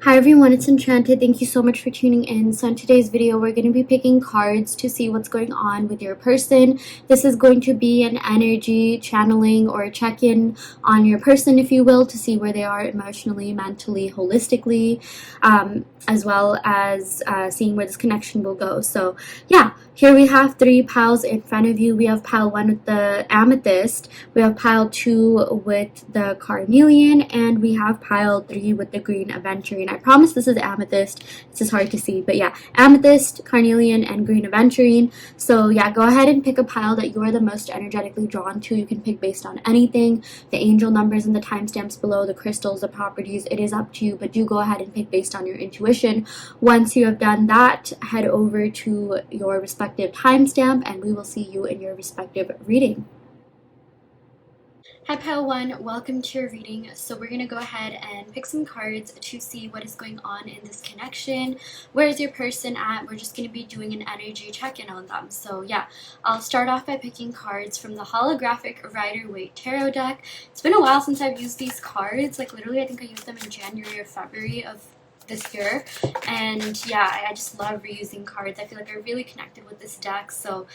Hi everyone, it's Enchanted. Thank you so much for tuning in. So in today's video, we're going to be picking cards to see what's going on with your person. This is going to be an energy channeling or a check-in on your person, if you will, to see where they are emotionally, mentally, holistically, as well as seeing where this connection will go. So yeah, here we have three piles in front of you. We have pile 1 with the amethyst, we have pile 2 with the carnelian, and we have pile 3 with the green aventurine. I promise this is amethyst. It's just hard to see, but yeah, amethyst, carnelian, and green aventurine. So yeah, go ahead and pick a pile that you are the most energetically drawn to. You can pick based on anything, the angel numbers and the timestamps below, the crystals, the properties. It is up to you, but do go ahead and pick based on your intuition. Once you have done that, head over to your respective timestamp and we will see you in your respective reading. Hi Pile 1, welcome to your reading. So we're going to go ahead and pick some cards to see what is going on in this connection. Where is your person at? We're just going to be doing an energy check-in on them. So yeah, I'll start off by picking cards from the holographic Rider-Waite tarot deck. It's been a while since I've used these cards. Like literally I think I used them in January or February of this year, and yeah, I just love reusing cards. I feel like I really connected with this deck. So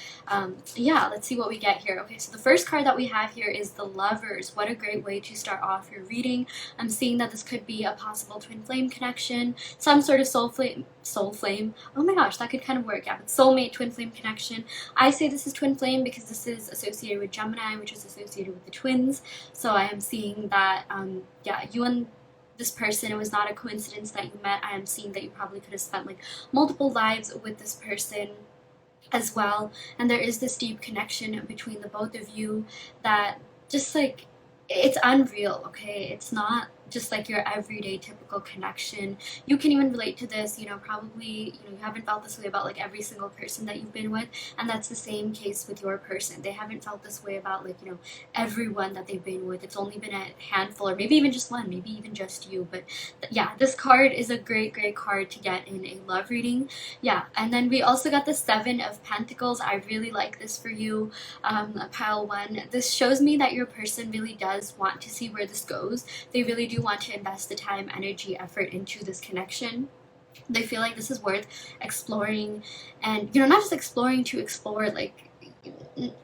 yeah, let's see what we get here. Okay, so the first card that we have here is the Lovers. What a great way to start off your reading. I'm seeing that this could be a possible twin flame connection, some sort of soul flame. Oh my gosh, that could kind of work. Yeah, but soulmate, twin flame connection. I say this is twin flame because this is associated with Gemini, which is associated with the twins. So I am seeing that yeah, you and this person, it was not a coincidence that you met. I am seeing that you probably could have spent like multiple lives with this person as well, and there is this deep connection between the both of you that just like, it's unreal. Okay, it's not just like your everyday typical connection. You can even relate to this, probably you haven't felt this way about like every single person that you've been with, and that's the same case with your person. They haven't felt this way about like everyone that they've been with. It's only been a handful, or maybe even just one, maybe even just you. But yeah, this card is a great card to get in a love reading. Yeah, and then we also got the Seven of Pentacles. I really like this for you, Pile 1. This shows me that your person really does want to see where this goes. They really do want to invest the time, energy, effort into this connection. They feel like this is worth exploring, and not just exploring to explore like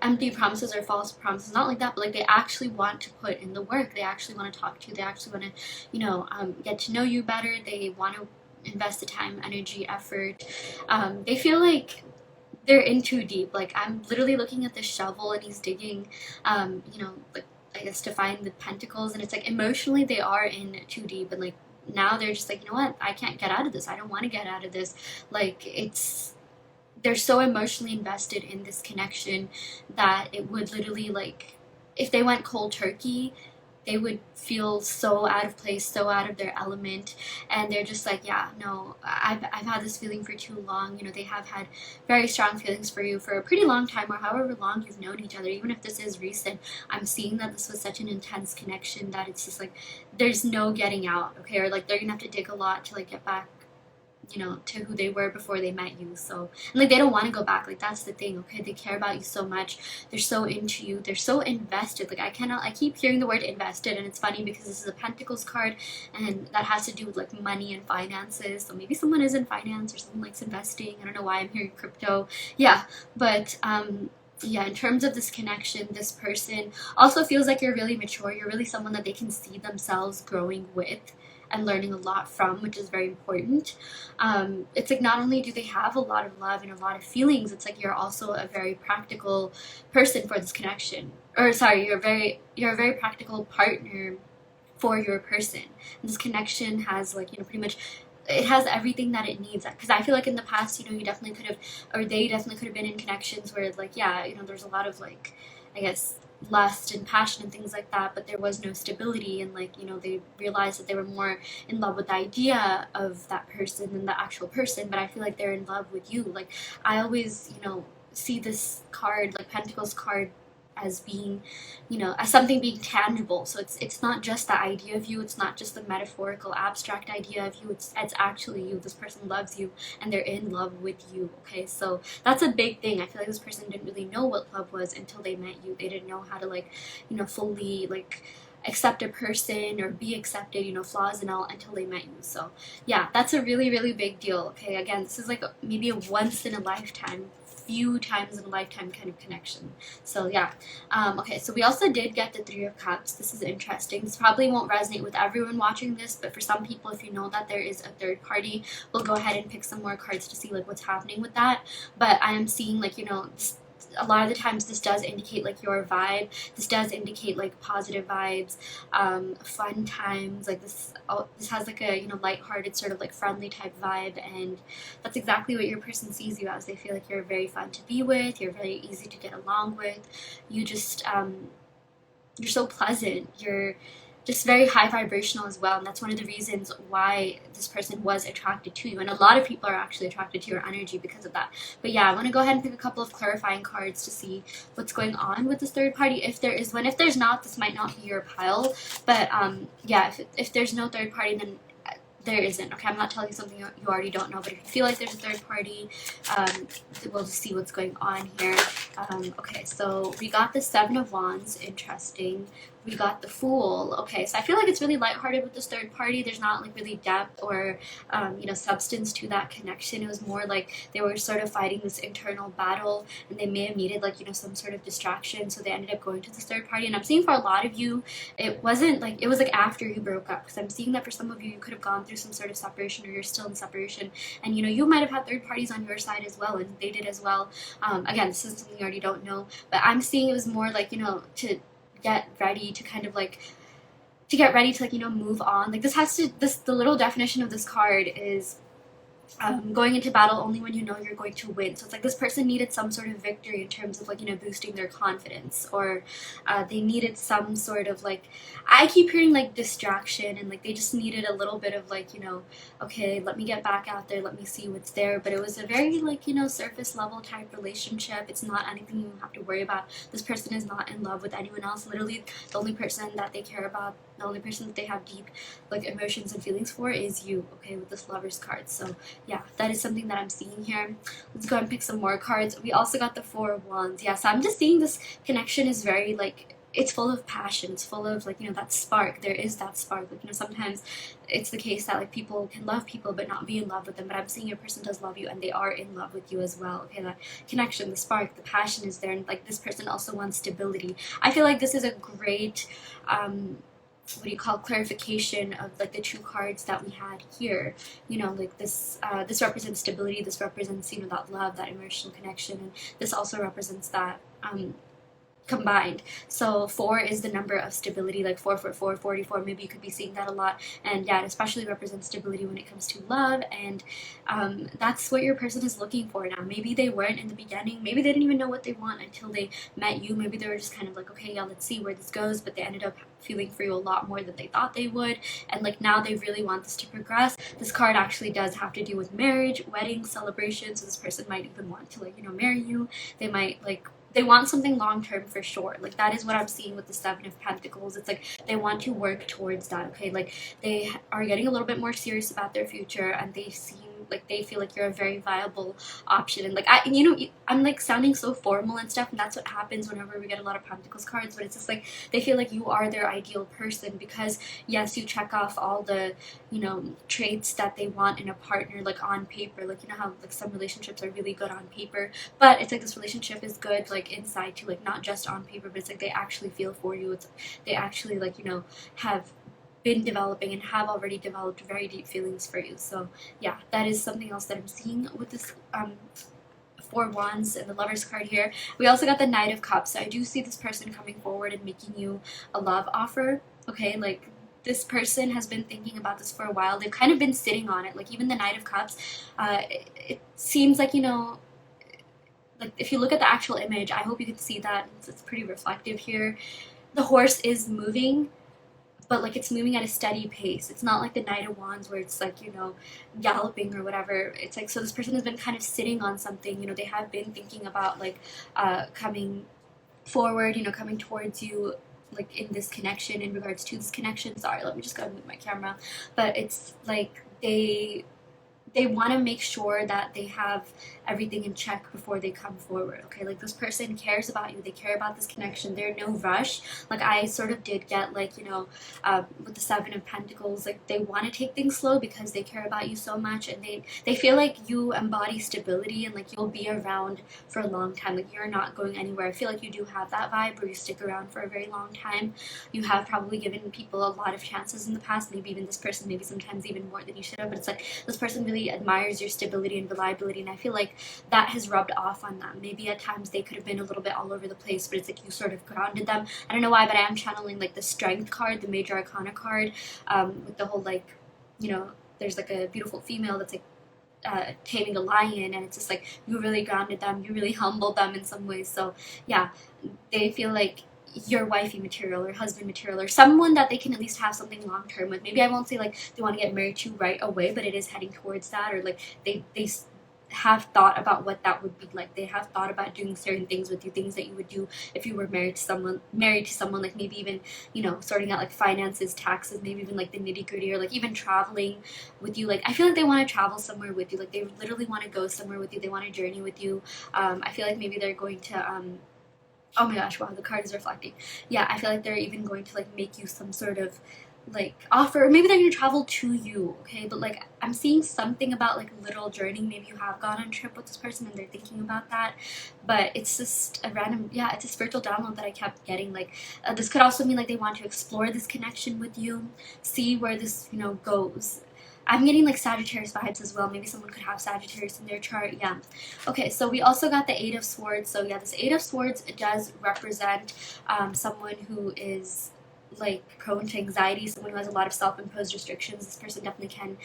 empty promises or false promises, not like that, but like they actually want to put in the work. They actually want to talk to you. They actually want to get to know you better. They want to invest the time, energy, effort. They feel like they're in too deep. Like I'm literally looking at this shovel and he's digging, like I guess to find the pentacles, and it's like emotionally they are in too deep, and like now they're just like, you know what, I can't get out of this. I don't want to get out of this. Like they're so emotionally invested in this connection that it would literally, like, if they went cold turkey, they would feel so out of place, so out of their element, and they're just like, yeah, no, I've had this feeling for too long. They have had very strong feelings for you for a pretty long time, or however long you've known each other. Even if this is recent, I'm seeing that this was such an intense connection that it's just like there's no getting out. Okay, or like they're gonna have to dig a lot to like get back to who they were before they met you. So, and like they don't want to go back. Like that's the thing. Okay, they care about you so much. They're so into you. They're so invested. Like I keep hearing the word invested, and it's funny because this is a Pentacles card, and that has to do with like money and finances. So maybe someone is in finance or someone likes investing. I don't know why I'm hearing crypto. Yeah, but yeah, in terms of this connection, this person also feels like you're really mature. You're really someone that they can see themselves growing with and learning a lot from, which is very important. It's like not only do they have a lot of love and a lot of feelings, it's like you're also a very practical person for this connection. Or sorry, you're a very practical partner for your person. And this connection has like, pretty much, it has everything that it needs. Because I feel like in the past, you definitely could have, or they definitely could have been in connections where like, yeah, there's a lot of like, I guess, lust and passion and things like that, but there was no stability, and like they realized that they were more in love with the idea of that person than the actual person. But I feel like they're in love with you. Like I always see this card, like Pentacles card, as being as something being tangible. So it's not just the idea of you, it's not just the metaphorical abstract idea of you, it's actually you. This person loves you and they're in love with you. Okay, so that's a big thing. I feel like this person didn't really know what love was until they met you. They didn't know how to like fully like accept a person or be accepted, you know, flaws and all, until they met you. So yeah, that's a really, really big deal. Okay, again, this is like maybe a once in a lifetime, few times in a lifetime kind of connection. So yeah. Okay, so we also did get the Three of Cups. This is interesting. This probably won't resonate with everyone watching this, but for some people, if you know that there is a third party, we'll go ahead and pick some more cards to see like what's happening with that. But I am seeing like, you know, a lot of the times this does indicate like your vibe. This does indicate like positive vibes, fun times. Like this has like a, you know, lighthearted sort of like friendly type vibe, and that's exactly what your person sees you as. They feel like you're very fun to be with. You're very easy to get along with. You just you're so pleasant. You're just very high vibrational as well, and that's one of the reasons why this person was attracted to you, and a lot of people are actually attracted to your energy because of that. But yeah, I want to go ahead and pick a couple of clarifying cards to see what's going on with this third party, if there is one. If there's not, this might not be your pile, but yeah, if there's no third party, then there isn't. Okay, I'm not telling you something you already don't know, but if you feel like there's a third party, we'll just see what's going on here. Okay, so we got the Seven of Wands, interesting. We got the Fool. Okay, so I feel like it's really lighthearted with this third party. There's not like really depth or you know, substance to that connection. It was more like they were sort of fighting this internal battle, and they may have needed like, you know, some sort of distraction, so they ended up going to this third party. And I'm seeing for a lot of you, it wasn't like, it was like after you broke up, because I'm seeing that for some of you, you could have gone through some sort of separation, or you're still in separation, and you know, you might have had third parties on your side as well, and they did as well. Again, this is something you already don't know, but I'm seeing it was more like, you know, to get ready to kind of like, to get ready to like, you know, move on. Like this has to, the little definition of this card is going into battle only when you know you're going to win. So it's like this person needed some sort of victory in terms of like, you know, boosting their confidence, or they needed some sort of like, I keep hearing like distraction, and like they just needed a little bit of like, you know, okay, let me get back out there, let me see what's there. But it was a very like, you know, surface level type relationship. It's not anything you have to worry about. This person is not in love with anyone else. Literally the only person that they care about, the only person that they have deep like emotions and feelings for is you. Okay, with this Lovers card. So yeah, that is something that I'm seeing here. Let's go and pick some more cards. We also got the Four of Wands. Yeah, so I'm just seeing this connection is very like, it's full of passion. It's full of like, you know, that spark. There is that spark. Like, you know, sometimes it's the case that like people can love people but not be in love with them. But I'm seeing your person does love you, and they are in love with you as well. Okay, that connection, the spark, the passion is there, and like this person also wants stability. I feel like this is a great what do you call, clarification of like the two cards that we had here. You know, like this this represents stability, this represents, you know, that love, that emotional connection, and this also represents that combined. So 4 is the number of stability, like 444, 44. Maybe you could be seeing that a lot, and yeah, it especially represents stability when it comes to love, and that's what your person is looking for now. Maybe they weren't in the beginning, maybe they didn't even know what they want until they met you. Maybe they were just kind of like, okay, yeah, let's see where this goes, but they ended up feeling for you a lot more than they thought they would, and like now they really want this to progress. This card actually does have to do with marriage, weddings, celebrations. So this person might even want to like, you know, marry you. They might like, they want something long term for sure. Like that is what I'm seeing with the Seven of Pentacles. It's like they want to work towards that. Okay, like they are getting a little bit more serious about their future, and they seem like they feel like you're a very viable option. And like you know, I'm like sounding so formal and stuff, and that's what happens whenever we get a lot of Pentacles cards. But it's just like they feel like you are their ideal person, because yes, you check off all the, you know, traits that they want in a partner, like on paper. Like, you know how like some relationships are really good on paper, but it's like this relationship is good like inside too, like not just on paper, but it's like they actually feel for you. It's they actually like, you know, have been developing and have already developed very deep feelings for you. So yeah, that is something else that I'm seeing with this Four Wands and the Lovers card here. We also got the Knight of Cups. So I do see this person coming forward and making you a love offer. Okay, like this person has been thinking about this for a while. They've kind of been sitting on it. Like even the Knight of Cups, it seems like, you know, like if you look at the actual image, I hope you can see that it's pretty reflective here. The horse is moving, but like it's moving at a steady pace. It's not like the Knight of Wands where it's like, you know, galloping or whatever. It's like, so this person has been kind of sitting on something. You know, they have been thinking about like coming forward, you know, coming towards you, like in this connection, in regards to this connection. Sorry, let me just go and move my camera. But it's like they they want to make sure that they have everything in check before they come forward. Okay, like this person cares about you, they care about this connection, they're no rush. Like I sort of did get like, with the Seven of Pentacles, like they want to take things slow because they care about you so much, and they feel like you embody stability, and like you'll be around for a long time, like you're not going anywhere. I feel like you do have that vibe where you stick around for a very long time. You have probably given people a lot of chances in the past, maybe even this person, maybe sometimes even more than you should have, but it's like this person really admires your stability and reliability, and I feel like that has rubbed off on them. Maybe at times they could have been a little bit all over the place, but it's like you sort of grounded them. I don't know why, but I am channeling like the Strength card, the Major Arcana card, with the whole like, there's like a beautiful female that's like taming a lion, and it's just like you really grounded them, you really humbled them in some ways. So yeah, they feel like your wifey material or husband material, or someone that they can at least have something long term with. Maybe I won't say like they want to get married to right away, but it is heading towards that, or like they have thought about what that would be like. They have thought about doing certain things with you, things that you would do if you were married to someone, like maybe even, sorting out like finances, taxes, maybe even like the nitty-gritty, or like even traveling with you. Like I feel like they want to travel somewhere with you, like they literally want to go somewhere with you, they want to journey with you. I feel like maybe they're going to oh my gosh, wow, the card is reflecting. Yeah, I feel like they're even going to like make you some sort of like offer. Maybe they're gonna travel to you, okay? But like I'm seeing something about like literal journey. Maybe you have gone on a trip with this person and they're thinking about that. But it's just a random, yeah, it's a spiritual download that I kept getting. Like this could also mean like they want to explore this connection with you, see where this goes. I'm getting like Sagittarius vibes as well. Maybe someone could have Sagittarius in their chart. Yeah. Okay, so we also got the Eight of Swords. So yeah, this Eight of Swords does represent someone who is like prone to anxiety, someone who has a lot of self-imposed restrictions. This person definitely can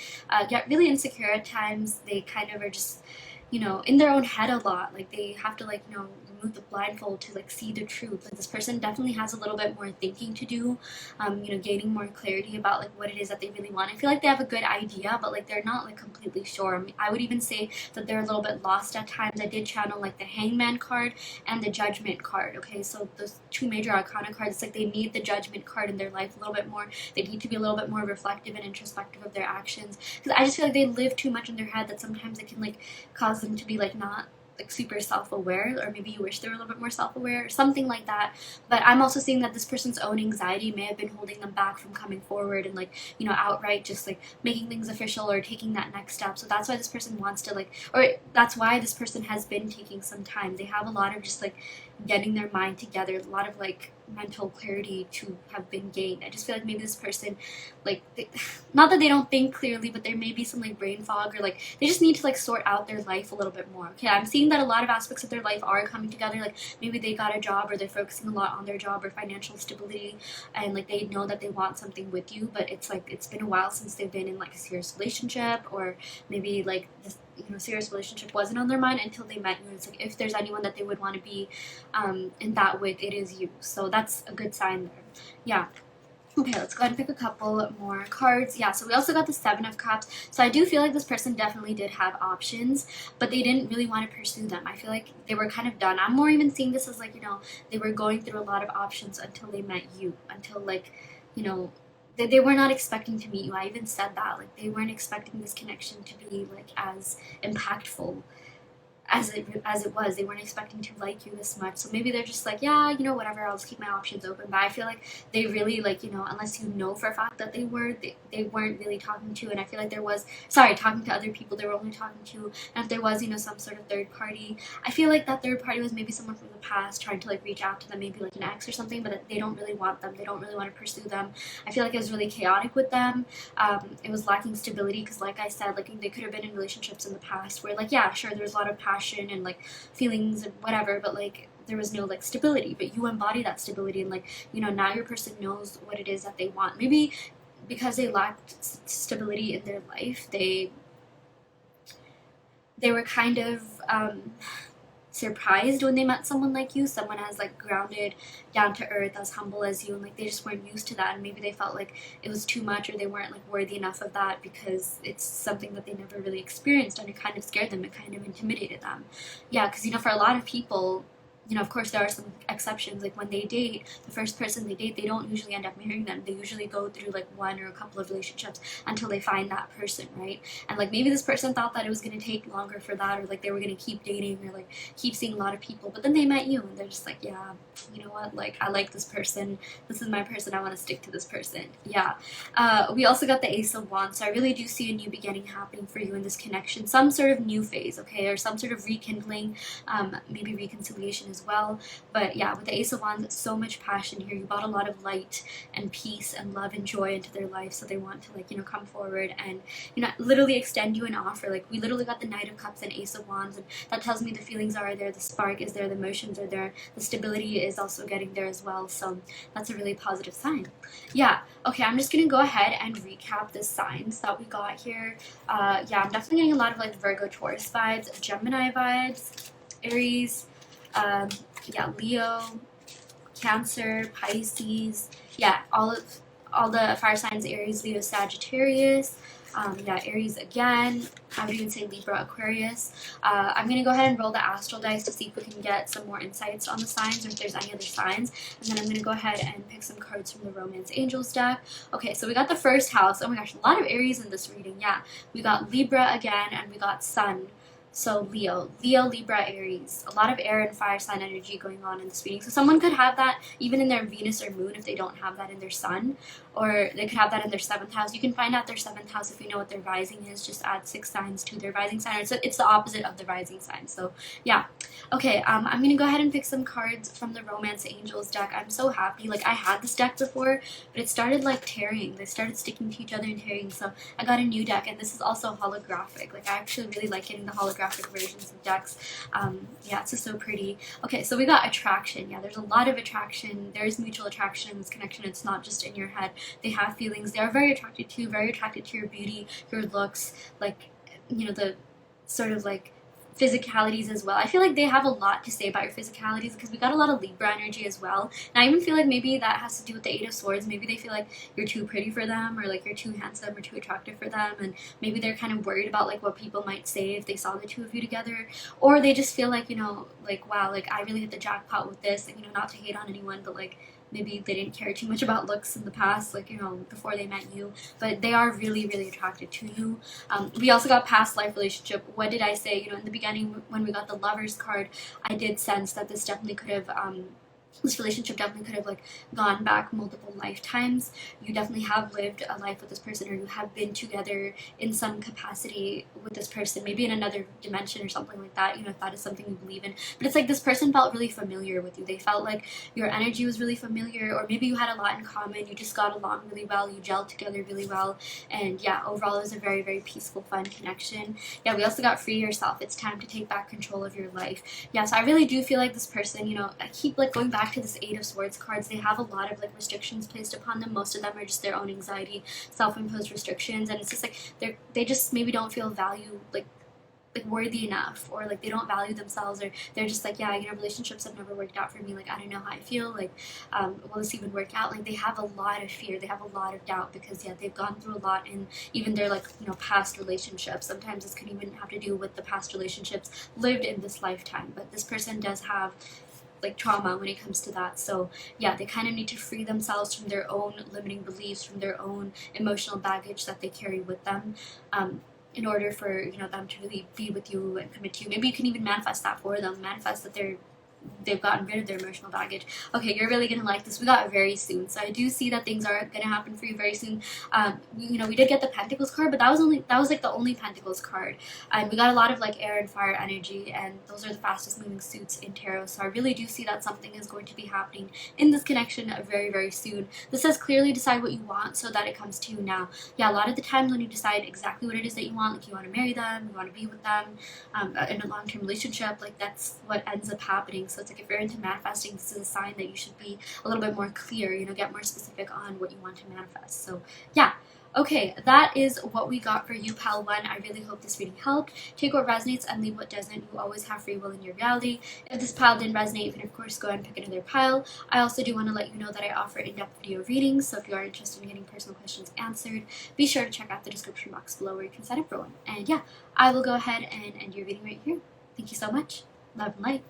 get really insecure at times. They kind of are just, in their own head a lot. Like they have to like, remove the blindfold to like see the truth. Like this person definitely has a little bit more thinking to do, gaining more clarity about like what it is that they really want. I feel like they have a good idea, but like they're not like completely sure. I mean, I would even say that they're a little bit lost at times. I did channel like the Hangman card and the Judgment card. Okay, so those two major arcana cards, it's like they need the Judgment card in their life a little bit more. They need to be a little bit more reflective and introspective of their actions, because I just feel like they live too much in their head, that sometimes it can like cause them to be like not like super self-aware, or maybe you wish they were a little bit more self-aware or something like that. But I'm also seeing that this person's own anxiety may have been holding them back from coming forward and like, outright just like making things official or taking that next step. So that's why this person wants to like, or that's why this person has been taking some time. They have a lot of just like getting their mind together, a lot of like mental clarity to have been gained. I just feel like maybe this person, like, not that they don't think clearly, but there may be some like brain fog, or like they just need to like sort out their life a little bit more. Okay, I'm seeing that a lot of aspects of their life are coming together. Like maybe they got a job, or they're focusing a lot on their job or financial stability, and like they know that they want something with you, but it's like it's been a while since they've been in like a serious relationship, or maybe like this serious relationship wasn't on their mind until they met you. It's like if there's anyone that they would want to be in that with, it is you. So that's a good sign there. Yeah. Okay, let's go ahead and pick a couple more cards. Yeah, so we also got the Seven of Cups. So I do feel like this person definitely did have options, but they didn't really want to pursue them. I feel like they were kind of done. I'm more even seeing this as like, they were going through a lot of options until they met you, until like, they were not expecting to meet you. I even said that, like they weren't expecting this connection to be like as impactful as it was. They weren't expecting to like you this much. So maybe they're just like, yeah, whatever, I'll just keep my options open. But I feel like they really like, unless you know for a fact that they weren't really talking to, and I feel like talking to other people, they were only talking to, and if there was, some sort of third party, I feel like that third party was maybe someone from the past trying to like reach out to them, maybe like an ex or something, but they don't really want them. They don't really want to pursue them. I feel like it was really chaotic with them. It was lacking stability, because like I said, like they could have been in relationships in the past where like, yeah, sure, there was a lot of passion and like feelings and whatever, but like there was no like stability, but you embody that stability, and like now your person knows what it is that they want. Maybe because they lacked stability in their life, they were kind of surprised when they met someone like you, someone as like grounded, down to earth, as humble as you, and like they just weren't used to that, and maybe they felt like it was too much, or they weren't like worthy enough of that, because it's something that they never really experienced, and it kind of scared them, it kind of intimidated them. Yeah, because for a lot of people, you know, of course, there are some exceptions. Like when they date, the first person they date, they don't usually end up marrying them. They usually go through like one or a couple of relationships until they find that person, right? And like maybe this person thought that it was going to take longer for that, or like they were going to keep dating or like keep seeing a lot of people, but then they met you and they're just like, yeah, you know what, like I like this person, this is my person, I want to stick to this person. Yeah. We also got the Ace of Wands, so I really do see a new beginning happening for you in this connection, some sort of new phase, okay, or some sort of rekindling, maybe reconciliation as well. But yeah, with the Ace of Wands, so much passion here. You brought a lot of light and peace and love and joy into their life, so they want to, like, you know, come forward and, you know, literally extend you an offer. Like we literally got the Knight of Cups and Ace of Wands, and that tells me the feelings are there, the spark is there, the emotions are there, the stability is also getting there as well. So that's a really positive sign. Yeah. Okay, I'm just gonna go ahead and recap the signs that we got here. Yeah, I'm definitely getting a lot of like Virgo, Taurus vibes, Gemini vibes, Aries, um, yeah, Leo, Cancer, Pisces, yeah, all the fire signs: Aries, Leo, Sagittarius. Yeah, Aries again. I would even say Libra, Aquarius. I'm going to go ahead and roll the astral dice to see if we can get some more insights on the signs or if there's any other signs. And then I'm going to go ahead and pick some cards from the Romance Angels deck. Okay, so we got the first house. Oh my gosh, a lot of Aries in this reading. Yeah, we got Libra again, and we got Sun. So Leo, Libra, Aries, a lot of air and fire sign energy going on in this reading. So someone could have that even in their Venus or Moon if they don't have that in their Sun, or they could have that in their 7th house. You can find out their 7th house if you know what their rising is. Just add 6 signs to their rising sign. It's the opposite of the rising sign. So yeah. Okay, I'm going to go ahead and pick some cards from the Romance Angels deck. I'm so happy. Like, I had this deck before, but it started, like, tearing. They started sticking to each other and tearing, so I got a new deck, and this is also holographic. Like, I actually really like getting the holographic versions of decks. Yeah, it's just so pretty. Okay, so we got attraction. Yeah, there's a lot of attraction. There's mutual attraction in this connection. It's not just in your head. They have feelings. They are very attracted to you, very attracted to your beauty, your looks, like, you know, the sort of, like, physicalities as well. I feel like they have a lot to say about your physicalities because we got a lot of Libra energy as well. And I even feel like maybe that has to do with the Eight of Swords. Maybe they feel like you're too pretty for them, or like you're too handsome or too attractive for them, and maybe they're kind of worried about like what people might say if they saw the two of you together, or they just feel like, you know, like, wow, like I really hit the jackpot with this, and, you know, not to hate on anyone, but like maybe they didn't care too much about looks in the past, like, you know, before they met you, but they are really, really attracted to you. We also got past life relationship. What did I say? You know, in the beginning when we got the Lovers card, I did sense that this definitely could have, this relationship definitely could have like gone back multiple lifetimes. You definitely have lived a life with this person, or you have been together in some capacity with this person, maybe in another dimension or something like that, you know, if that is something you believe in. But it's like this person felt really familiar with you. They felt like your energy was really familiar, or maybe you had a lot in common. You just got along really well. You gelled together really well. And yeah, overall it was a very, very peaceful, fun connection. Yeah, we also got free yourself. It's time to take back control of your life. Yeah, so I really do feel like this person, you know, I keep like going back to this Eight of Swords cards. They have a lot of like restrictions placed upon them. Most of them are just their own anxiety, self-imposed restrictions, and it's just like they just maybe don't feel value, like worthy enough, or like they don't value themselves, or they're just like, yeah, you know, relationships have never worked out for me, like I don't know how I feel, like will this even work out? Like they have a lot of fear, they have a lot of doubt, because yeah, they've gone through a lot in even their, like, you know, past relationships. Sometimes this could even have to do with the past relationships lived in this lifetime, but this person does have like trauma when it comes to that. So yeah, they kind of need to free themselves from their own limiting beliefs, from their own emotional baggage that they carry with them, in order for, you know, them to really be with you and commit to you. Maybe you can even manifest that for them, manifest that they've gotten rid of their emotional baggage. Okay, you're really gonna like this. We got very soon, so I do see that things are gonna happen for you very soon. You know, we did get the Pentacles card, but that was like the only Pentacles card, and we got a lot of like air and fire energy, and those are the fastest moving suits in tarot. So I really do see that something is going to be happening in this connection very, very soon. This says clearly decide what you want so that it comes to you now. Yeah, a lot of the times when you decide exactly what it is that you want, like you want to marry them, you want to be with them, in a long-term relationship, like that's what ends up happening. So it's like if you're into manifesting, this is a sign that you should be a little bit more clear, you know, get more specific on what you want to manifest. So yeah. Okay, that is what we got for you, Pal 1. I really hope this reading helped. Take what resonates and leave what doesn't. You always have free will in your reality. If this pile didn't resonate, you can of course go ahead and pick another pile. I also do want to let you know that I offer in-depth video readings, so if you are interested in getting personal questions answered, be sure to check out the description box below where you can sign up for one. And yeah, I will go ahead and end your reading right here. Thank you so much. Love and light.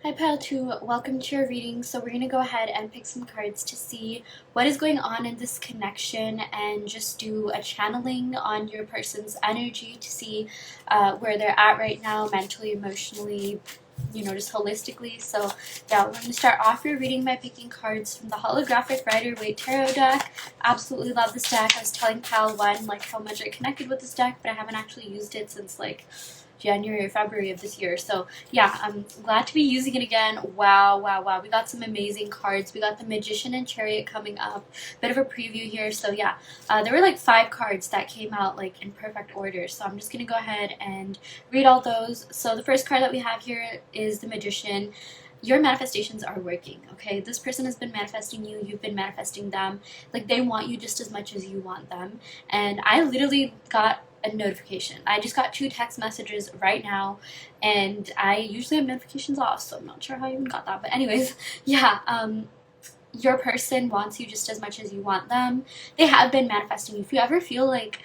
Hi Pile 2, welcome to your reading. So we're going to go ahead and pick some cards to see what is going on in this connection and just do a channeling on your person's energy to see where they're at right now, mentally, emotionally, just holistically. So yeah, we're going to start off your reading by picking cards from the Holographic Rider-Waite Tarot deck. Absolutely love this deck. I was telling Pal 1 like how much I connected with this deck, but I haven't actually used it since like January or February of this year. So yeah, I'm glad to be using it again. Wow, wow, wow. We got some amazing cards. We got the Magician and Chariot coming up. Bit of a preview here. So yeah, there were like 5 cards that came out like in perfect order. So I'm just going to go ahead and read all those. So the first card that we have here is the Magician. Your manifestations are working, okay? This person has been manifesting you, you've been manifesting them. Like, they want you just as much as you want them. And I literally got a notification. I just got 2 text messages right now, and I usually have notifications off, so I'm not sure how I even got that. But anyways, yeah, your person wants you just as much as you want them. They have been manifesting you. If you ever feel like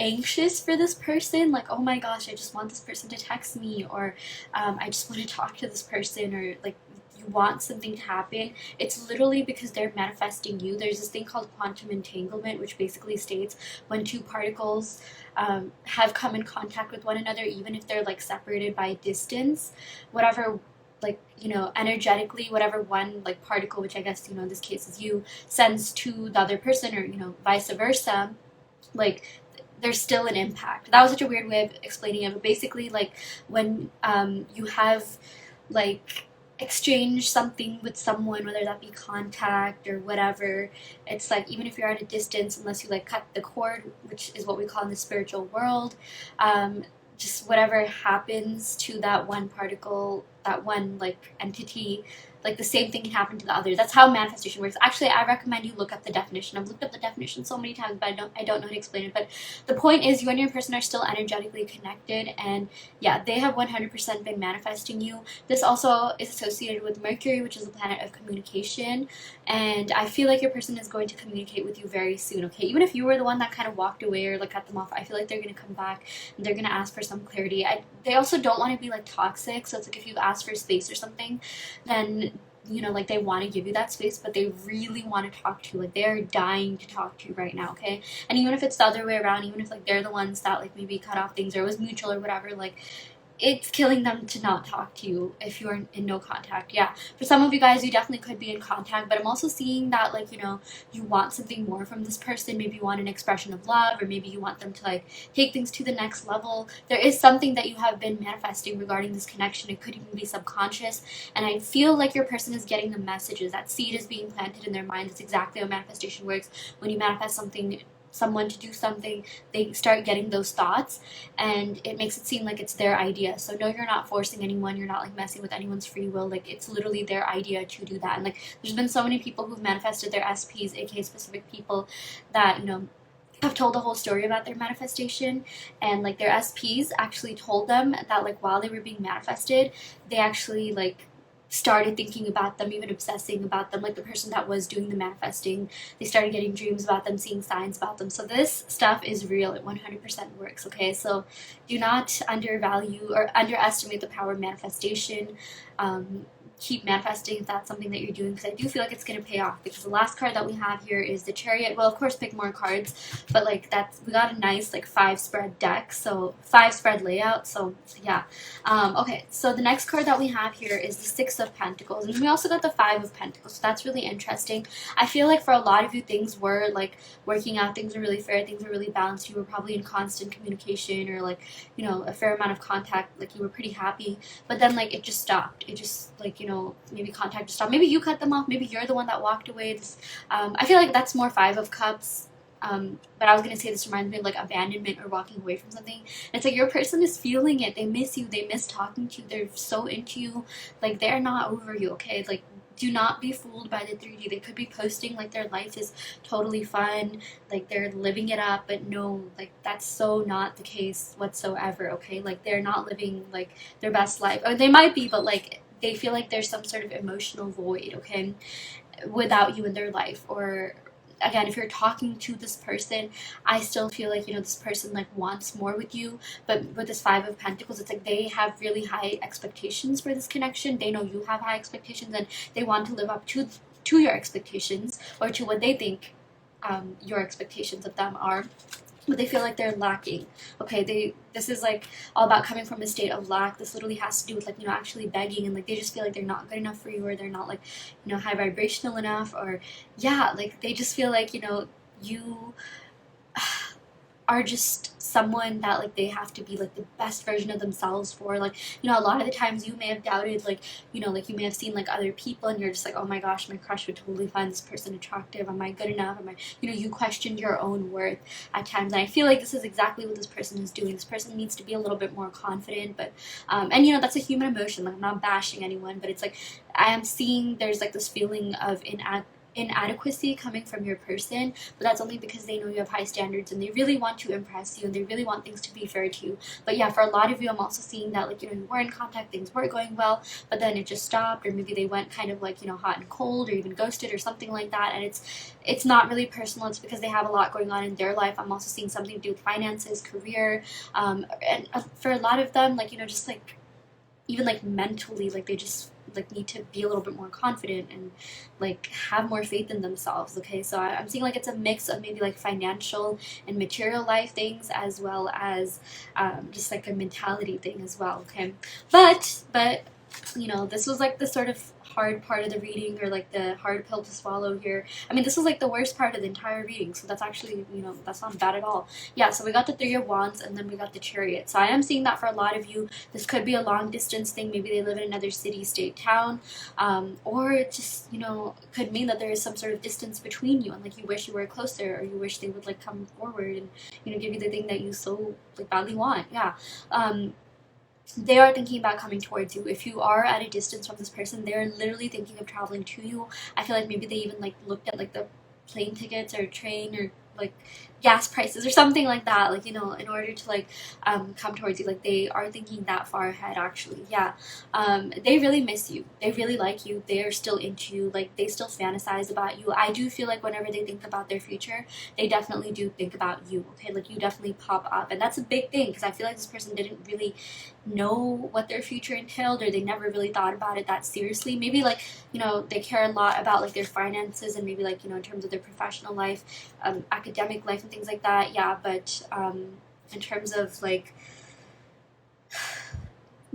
anxious for this person, like, oh my gosh, I just want this person to text me, or I just want to talk to this person, or like you want something to happen, it's literally because they're manifesting you. There's this thing called quantum entanglement, which basically states when 2 particles have come in contact with one another, even if they're like separated by distance, whatever, like, energetically, whatever one like particle, which I guess, in this case is you, sends to the other person, or vice versa, like there's still an impact. That was such a weird way of explaining it, but basically, like, when you have like exchange something with someone, whether that be contact or whatever, it's like even if you're at a distance, unless you like cut the cord, which is what we call in the spiritual world, just whatever happens to that one particle, that one like entity, like the same thing can happen to the other. That's how manifestation works. Actually, I recommend you look up the definition. I've looked up the definition so many times, but I don't know how to explain it. But the point is, you and your person are still energetically connected, and yeah, they have 100% been manifesting you. This also is associated with Mercury, which is the planet of communication, and I feel like your person is going to communicate with you very soon. Okay, even if you were the one that kind of walked away or like cut them off, I feel like they're gonna come back and they're gonna ask for some clarity. They also don't want to be like toxic, so it's like if you ask for space or something, then like they want to give you that space, but they really want to talk to you. Like, they're dying to talk to you right now, okay? And even if it's the other way around, even if like they're the ones that like maybe cut off things or it was mutual or whatever, like it's killing them to not talk to you if you're in no contact. Yeah, for some of you guys, you definitely could be in contact, but I'm also seeing that, like, you want something more from this person. Maybe you want an expression of love, or maybe you want them to like take things to the next level. There is something that you have been manifesting regarding this connection. It could even be subconscious, and I feel like your person is getting the messages. That seed is being planted in their mind. That's exactly how manifestation works. When you manifest someone to do something, they start getting those thoughts, and it makes it seem like it's their idea. So no, you're not forcing anyone, you're not like messing with anyone's free will. Like, it's literally their idea to do that. And like, there's been so many people who've manifested their SPs, aka specific people, that have told the whole story about their manifestation, and like their SPs actually told them that like while they were being manifested, they actually like started thinking about them, even obsessing about them. Like, the person that was doing the manifesting, they started getting dreams about them, seeing signs about them. So this stuff is real. It 100% works, okay? So do not undervalue or underestimate the power of manifestation. Keep manifesting if that's something that you're doing, because I do feel like it's going to pay off. Because the last card that we have here is the Chariot. Well, of course, pick more cards, but like we got a nice like 5 spread deck, so 5 spread layout. So yeah, okay. So the next card that we have here is the 6 of Pentacles, and we also got the 5 of Pentacles. So that's really interesting. I feel like for a lot of you, things were like working out. Things were really fair. Things were really balanced. You were probably in constant communication, or like a fair amount of contact. Like, you were pretty happy, but then like it just stopped. It just like maybe contact just stopped. Maybe you cut them off. Maybe you're the one that walked away. I feel like that's more 5 of Cups. But I was gonna say, this reminds me of like abandonment or walking away from something. And it's like your person is feeling it. They miss you. They miss talking to you. They're so into you. Like, they're not over you. Okay, like, do not be fooled by the 3D. They could be posting like their life is totally fun, like they're living it up, but no, like that's so not the case whatsoever. Okay, like they're not living like their best life, or they might be, but like they feel like there's some sort of emotional void, okay, without you in their life, or again, if you're talking to this person, I still feel like, this person like wants more with you. But with this Five of Pentacles, it's like they have really high expectations for this connection. They know you have high expectations, and they want to live up to your expectations, or to what they think your expectations of them are, but they feel like they're lacking. Okay, this is like all about coming from a state of lack. This literally has to do with like, actually begging, and like they just feel like they're not good enough for you, or they're not like, high vibrational enough, or yeah, like they just feel like, you are just someone that like they have to be like the best version of themselves for. Like, a lot of the times you may have doubted, like, like you may have seen like other people, and you're just like, oh my gosh, my crush would totally find this person attractive. Am I good enough? Am I, you questioned your own worth at times. And I feel like this is exactly what this person is doing. This person needs to be a little bit more confident, but and that's a human emotion. Like, I'm not bashing anyone, but it's like I am seeing there's like this feeling of inadequacy coming from your person, but that's only because they know you have high standards, and they really want to impress you, and they really want things to be fair to you. But yeah, for a lot of you, I'm also seeing that like, you were in contact, things were going well, but then it just stopped, or maybe they went kind of like, hot and cold, or even ghosted, or something like that. And it's not really personal. It's because they have a lot going on in their life. I'm also seeing something to do with finances, career, and for a lot of them, like, just like even like mentally, like they just like need to be a little bit more confident, and like have more faith in themselves. Okay, so I'm seeing like it's a mix of maybe like financial and material life things, as well as just like a mentality thing as well. Okay, but this was like the sort of hard part of the reading, or like the hard pill to swallow here. I mean, this was like the worst part of the entire reading, so that's actually, that's not bad at all. Yeah, so we got the Three of Wands, and then we got the Chariot. So I am seeing that for a lot of you, this could be a long distance thing. Maybe they live in another city, state, town, or it just, could mean that there is some sort of distance between you, and like you wish you were closer, or you wish they would like come forward and, give you the thing that you so like badly want. Yeah. They are thinking about coming towards you. If you are at a distance from this person, they're literally thinking of traveling to you. I feel like maybe they even like looked at like the plane tickets, or train, or like gas prices, or something like that, like, in order to like come towards you. Like they are thinking that far ahead, actually. Yeah. They really miss you, they really like you, they are still into you, like they still fantasize about you. I do feel like whenever they think about their future, they definitely do think about you. Okay, like you definitely pop up, and that's a big thing, because I feel like this person didn't really know what their future entailed, or they never really thought about it that seriously. Maybe like, they care a lot about like their finances, and maybe like, in terms of their professional life, academic life, and things like that. Yeah, but in terms of like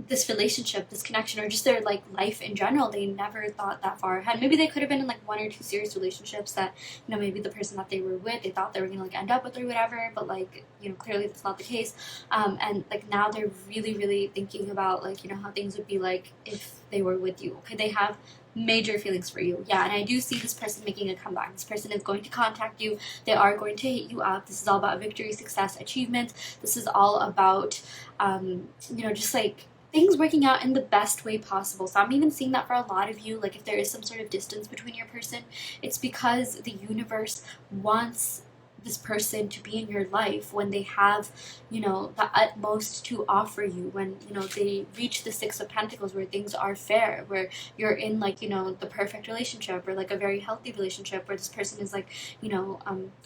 this relationship, this connection, or just their like life in general, they never thought that far ahead. Maybe they could have been in like one or two serious relationships that, maybe the person that they were with, they thought they were gonna like end up with, or whatever, but like, clearly that's not the case. And like now they're really, really thinking about like, how things would be like if they were with you. Okay, they have major feelings for you. Yeah, and I do see this person making a comeback. This person is going to contact you. They are going to hit you up. This is all about victory, success, achievement. This is all about just like things working out in the best way possible. So I'm even seeing that for a lot of you, like if there is some sort of distance between your person, it's because the universe wants this person to be in your life when they have, the utmost to offer you, when, they reach the Six of Pentacles, where things are fair, where you're in like, the perfect relationship, or like a very healthy relationship, where this person is like,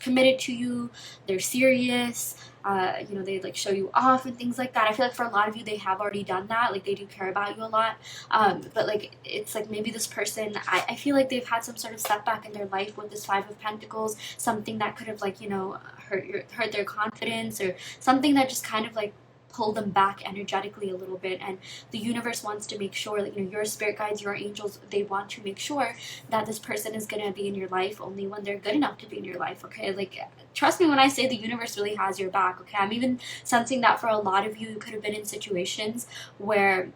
committed to you, they're serious, they like show you off and things like that. I feel like for a lot of you, they have already done that. Like they do care about you a lot. But like, it's like maybe this person, I feel like they've had some sort of setback in their life with this Five of Pentacles, something that could have like, hurt their confidence, or something that just kind of like pull them back energetically a little bit. And the universe wants to make sure that, your spirit guides, your angels, they want to make sure that this person is going to be in your life only when they're good enough to be in your life. Okay, like trust me when I say the universe really has your back. Okay, I'm even sensing that for a lot of you, you could have been in situations where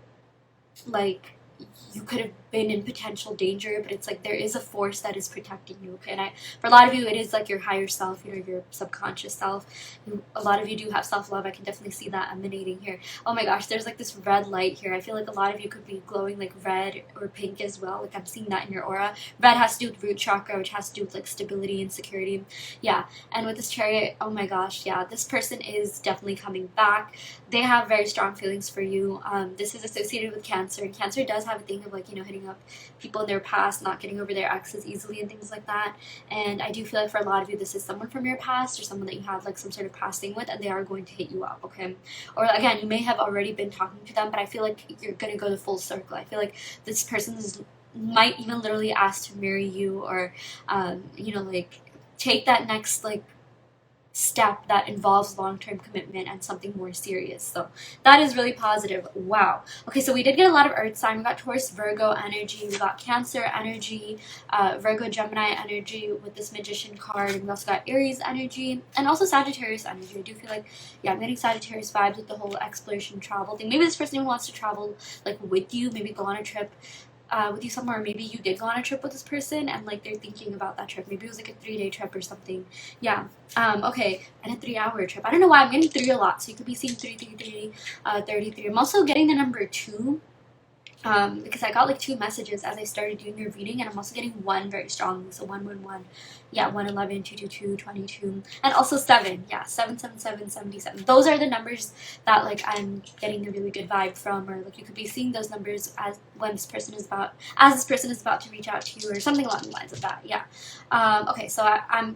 like you could have been in potential danger, but it's like there is a force that is protecting you. Okay, and for a lot of you, it is like your higher self, your subconscious self. A lot of you do have self-love. I can definitely see that emanating here. Oh my gosh, there's like this red light here. I feel like a lot of you could be glowing like red or pink as well. Like I'm seeing that in your aura. Red has to do with root chakra, which has to do with like stability and security. Yeah, and with this Chariot, oh my gosh, yeah, this person is definitely coming back. They have very strong feelings for you. This is associated with Cancer, and Cancer does have a thing of like, you know, hitting up people in their past, not getting over their exes easily and things like that. And I do feel like for a lot of you, this is someone from your past or someone that you have like some sort of past thing with, and they are going to hit you up, okay? Or again, you may have already been talking to them, but I feel like you're gonna go the full circle. I feel like this person might even literally ask to marry you, or you know, like take that next like step that involves long-term commitment and something more serious. So that is really positive. Wow. Okay, so we did get a lot of earth sign. We got Taurus, Virgo energy, we got Cancer energy, Virgo, Gemini energy with this Magician card, and we also got Aries energy and also Sagittarius energy. I do feel like, yeah, I'm getting Sagittarius vibes with the whole exploration travel thing. Maybe this person even wants to travel like with you, maybe go on a trip with you somewhere. Maybe you did go on a trip with this person and like they're thinking about that trip. Maybe it was like a 3-day trip or something. Yeah. Okay, and a 3-hour trip. I don't know why I'm getting 3 a lot, so you could be seeing 333, 33. I'm also getting the number 2. Because I got like 2 messages as I started doing your reading, and I'm also getting 1 very strongly. So 111, yeah, 111, 222, 22, and also 7. Yeah, 777, 77. Those are the numbers that like I'm getting a really good vibe from, or like you could be seeing those numbers as this person is about to reach out to you, or something along the lines of that. Yeah. Okay, so I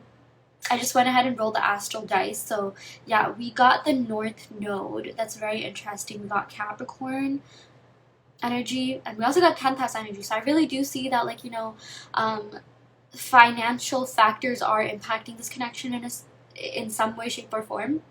just went ahead and rolled the astral dice. So yeah, we got the North Node. That's very interesting. We got Capricorn energy, and we also got 10th house energy. So I really do see that, like, you know, financial factors are impacting this connection in some way, shape, or form.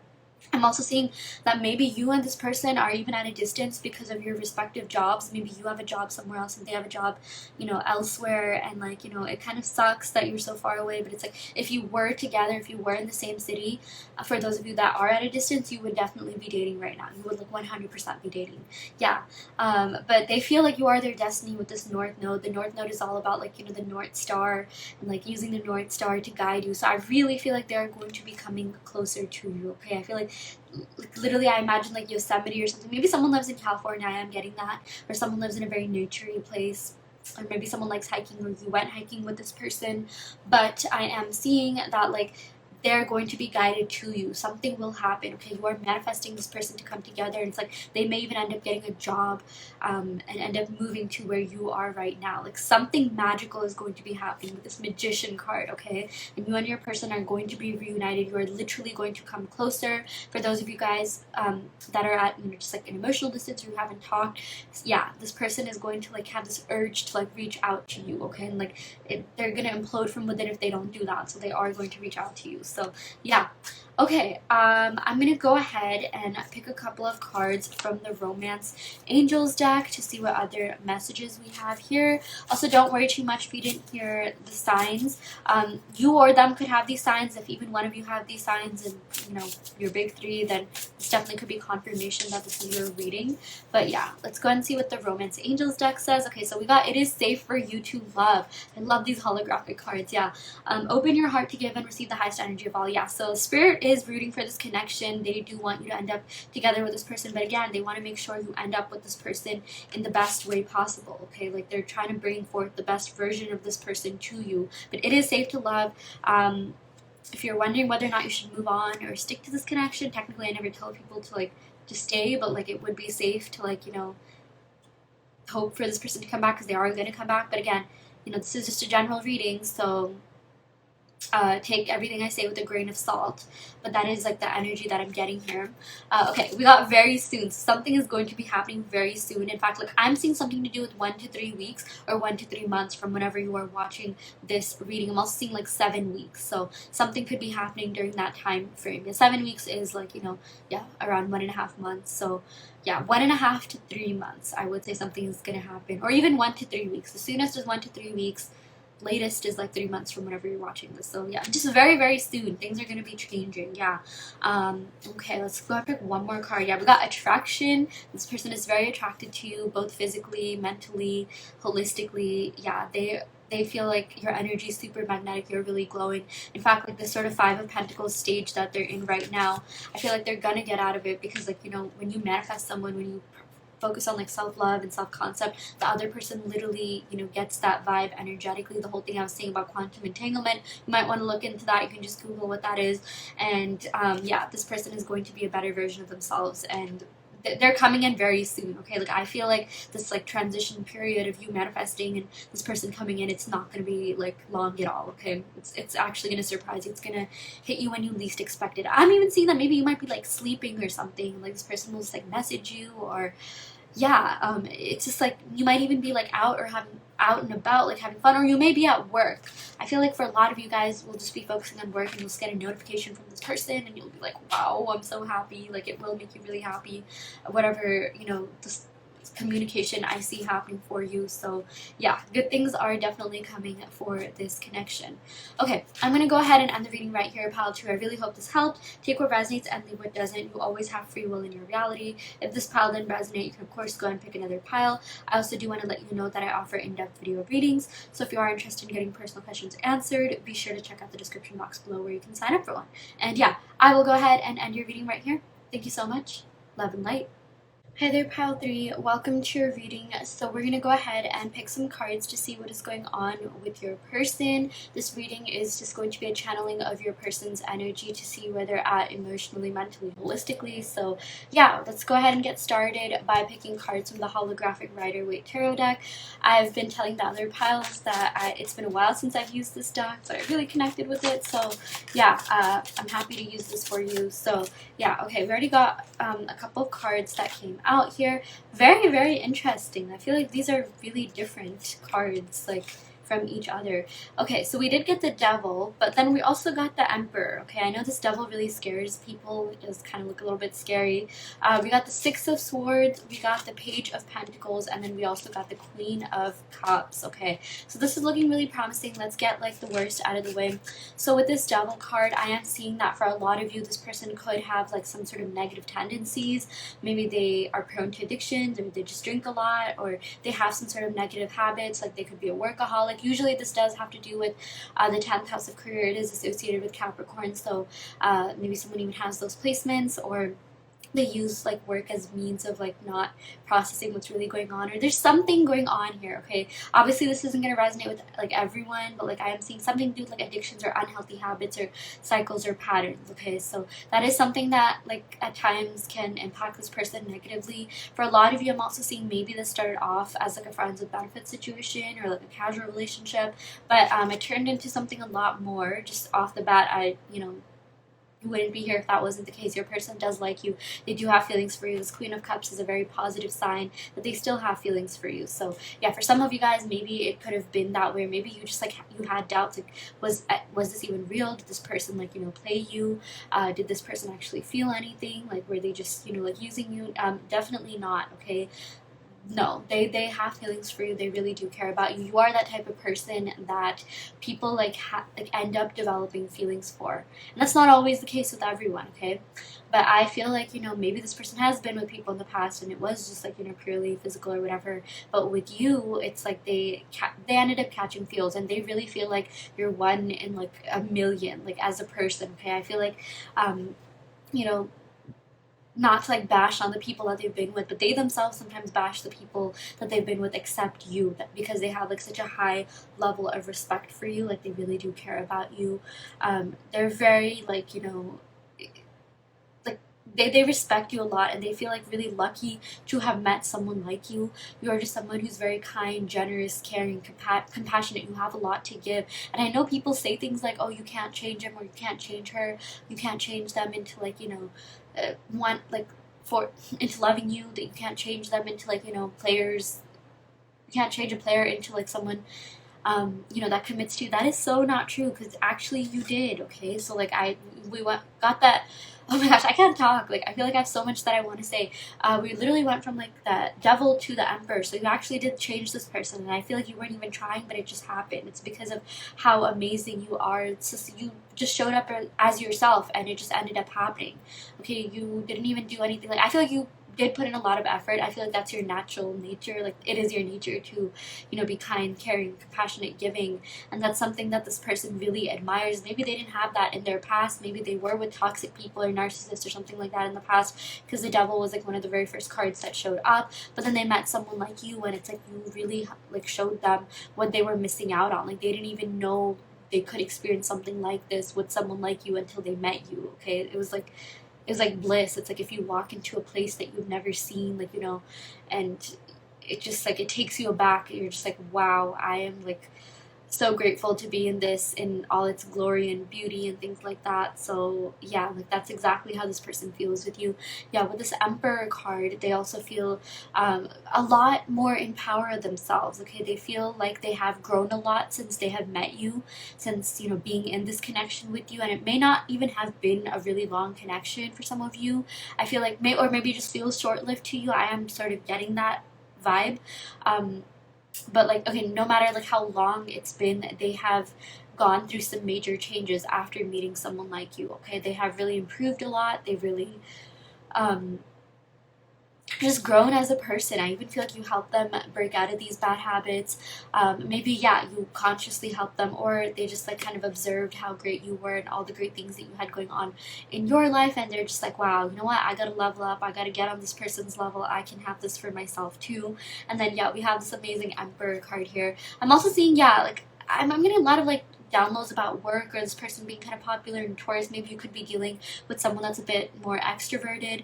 I'm also seeing that maybe you and this person are even at a distance because of your respective jobs. Maybe you have a job somewhere else and they have a job, you know, elsewhere. And like, you know, it kind of sucks that you're so far away. But it's like, if you were together, if you were in the same city, for those of you that are at a distance, you would definitely be dating right now. You would like 100% be dating. Yeah. But they feel like you are their destiny with this North Node. The North Node is all about like, you know, the North Star and like using the North Star to guide you. So I really feel like they're going to be coming closer to you. Okay. I feel like literally I imagine like Yosemite or something. Maybe someone lives in California, I am getting that, or someone lives in a very naturey place, or maybe someone likes hiking, or you went hiking with this person. But I am seeing that like they're going to be guided to you. Something will happen. Okay, you are manifesting this person to come together, and it's like they may even end up getting a job and end up moving to where you are right now. Like something magical is going to be happening with this Magician card. Okay, and you and your person are going to be reunited. You are literally going to come closer. For those of you guys that are at, you know, just like an emotional distance, or you haven't talked, yeah, this person is going to like have this urge to like reach out to you. Okay, and like they're gonna implode from within if they don't do that. So they are going to reach out to you. So yeah. Okay, I'm gonna go ahead and pick a couple of cards from the Romance Angels deck to see what other messages we have here. Also, don't worry too much if you didn't hear the signs. You or them could have these signs. If even one of you have these signs and, you know, your big 3, then this definitely could be confirmation that this is your reading. But yeah, let's go ahead and see what the Romance Angels deck says. Okay, so we got it is safe for you to love. I love these holographic cards. Yeah. Open your heart to give and receive the highest energy of all. Yeah, so Spirit is rooting for this connection. They do want you to end up together with this person, but again, they want to make sure you end up with this person in the best way possible. Okay, like they're trying to bring forth the best version of this person to you. But it is safe to love. If you're wondering whether or not you should move on or stick to this connection, technically I never tell people to like to stay, but like it would be safe to like, you know, hope for this person to come back, because they are going to come back. But again, you know, this is just a general reading, so take everything I say with a grain of salt, but that is like the energy that I'm getting here. Okay, we got very soon. Something is going to be happening very soon. In fact, like I'm seeing something to do with 1 to 3 weeks or 1 to 3 months from whenever you are watching this reading. I'm also seeing like 7 weeks, so something could be happening during that time frame. Yeah, 7 weeks is like, you know, yeah, around 1.5 months. So yeah, 1.5 to 3 months, I would say something is gonna happen, or even 1 to 3 weeks. The soonest is 1 to 3 weeks. Latest is like 3 months from whenever you're watching this. So yeah, just very, very soon things are going to be changing. Yeah. Okay, let's go and pick one more card. Yeah, we got attraction. This person is very attracted to you, both physically, mentally, holistically. Yeah, they feel like your energy is super magnetic. You're really glowing. In fact, like this sort of 5 of Pentacles stage that they're in right now, I feel like they're gonna get out of it, because like, you know, when you manifest someone, when you focus on like self-love and self-concept, the other person literally, you know, gets that vibe energetically. The whole thing I was saying about quantum entanglement, you might want to look into that. You can just Google what that is. And yeah, this person is going to be a better version of themselves, and they're coming in very soon. Okay, like I feel like this like transition period of you manifesting and this person coming in, it's not going to be like long at all. Okay, it's actually going to surprise you. It's going to hit you when you least expect it. I'm even seeing that maybe you might be like sleeping or something, like this person will just like message you, or yeah, it's just like you might even be like out or having out and about, like having fun, or you may be at work. I feel like for a lot of you guys, will just be focusing on work and you'll just get a notification from this person and you'll be like, wow, I'm so happy. Like it will make you really happy, whatever, you know, this communication I see happening for you. So yeah, good things are definitely coming for this connection. Okay, I'm gonna go ahead and end the reading right here, pile 2. I really hope this helped. Take what resonates and leave what doesn't. You always have free will in your reality. If this pile didn't resonate, you can of course go and pick another pile. I also do want to let you know that I offer in-depth video readings, so if you are interested in getting personal questions answered, be sure to check out the description box below where you can sign up for one. And yeah, I will go ahead and end your reading right here. Thank you so much. Love and light. Hi there, pile 3. Welcome to your reading. So we're going to go ahead and pick some cards to see what is going on with your person. This reading is just going to be a channeling of your person's energy to see where they're at emotionally, mentally, holistically. So yeah, let's go ahead and get started by picking cards from the holographic Rider-Waite Tarot deck. I've been telling the other piles that it's been a while since I've used this deck, so I really connected with it. So yeah, I'm happy to use this for you. So yeah, okay, we already got a couple of cards that came out here. Very, very interesting. I feel like these are really different cards, like from each other. Okay, so we did get the Devil, but then we also got the Emperor. Okay, I know this Devil really scares people. It does kind of look a little bit scary. We got the Six of Swords, we got the Page of Pentacles, and then we also got the Queen of Cups. Okay, so this is looking really promising. Let's get like the worst out of the way. So with this Devil card, I am seeing that for a lot of you, this person could have like some sort of negative tendencies. Maybe they are prone to addictions, or they just drink a lot, or they have some sort of negative habits, like they could be a workaholic. Usually this does have to do with the 10th house of career. It is associated with Capricorn, so maybe someone even has those placements, or they use like work as means of like not processing what's really going on, or there's something going on here. Okay, obviously this isn't going to resonate with like everyone, but like I am seeing something to do with like addictions or unhealthy habits or cycles or patterns. Okay, so that is something that like at times can impact this person negatively. For a lot of you, I'm also seeing maybe this started off as like a friends with benefits situation or like a casual relationship, but it turned into something a lot more. Just off the bat, you wouldn't be here if that wasn't the case. Your person does like you. They do have feelings for you. This Queen of Cups is a very positive sign that they still have feelings for you. So yeah, for some of you guys, maybe it could have been that way. Maybe you just like you had doubts. Like, was this even real? Did this person like play you? Did this person actually feel anything? Like were they just like using you? Definitely not. Okay. No, they have feelings for you. They really do care about you. You are that type of person that people like end up developing feelings for, and that's not always the case with everyone. Okay, but I feel like maybe this person has been with people in the past and it was just like purely physical or whatever, but with you it's like they ended up catching feels, and they really feel like you're one in like a million, like as a person. Okay, I feel like you know not to like bash on the people that they've been with, but they themselves sometimes bash the people that they've been with except you, because they have like such a high level of respect for you. Like they really do care about you. They're very like like they respect you a lot, and they feel like really lucky to have met someone like you. You're just someone who's very kind, generous, caring, compassionate. You have a lot to give, and I know people say things like, oh, you can't change him or you can't change her, you can't change them into like want like for into loving you, that you can't change them into like players. You can't change a player into like someone that commits to you. That is so not true, because actually you did. Okay, so like got that. Oh my gosh, I can't talk. Like I feel like I have so much that I want to say. We literally went from like the Devil to the Emperor, so you actually did change this person, and I feel like you weren't even trying, but it just happened. It's because of how amazing you are. It's just you just showed up as yourself, and it just ended up happening. Okay, you didn't even do anything. Like I feel like you did put in a lot of effort. I feel like that's your natural nature. Like it is your nature to be kind, caring, compassionate, giving, and that's something that this person really admires. Maybe they didn't have that in their past. Maybe they were with toxic people or narcissists or something like that in the past, because the Devil was like one of the very first cards that showed up. But then they met someone like you, and it's like you really like showed them what they were missing out on. Like they didn't even know they could experience something like this with someone like you until they met you. Okay, it was like is like bliss. It's like if you walk into a place that you've never seen, like, you know, and it just like it takes you aback. You're just like, wow, I am like so grateful to be in this in all its glory and beauty and things like that. So yeah, like that's exactly how this person feels with you. Yeah, with this Emperor card, they also feel a lot more in power of themselves. Okay, they feel like they have grown a lot since they have met you, since, you know, being in this connection with you. And it may not even have been a really long connection for some of you. I feel like or maybe it just feels short-lived to you. I am sort of getting that vibe. um but like, okay, no matter like how long it's been, they have gone through some major changes after meeting someone like you. Okay, they have really improved a lot. They really um just grown as a person. I even feel like you help them break out of these bad habits. Maybe, yeah, you consciously help them, or they just like kind of observed how great you were and all the great things that you had going on in your life, and they're just like, wow, you know what, I gotta level up, I gotta get on this person's level, I can have this for myself too. And then, yeah, we have this amazing Emperor card here. I'm also seeing, yeah, like I'm getting a lot of like downloads about work, or this person being kind of popular in Taurus. Maybe you could be dealing with someone that's a bit more extroverted.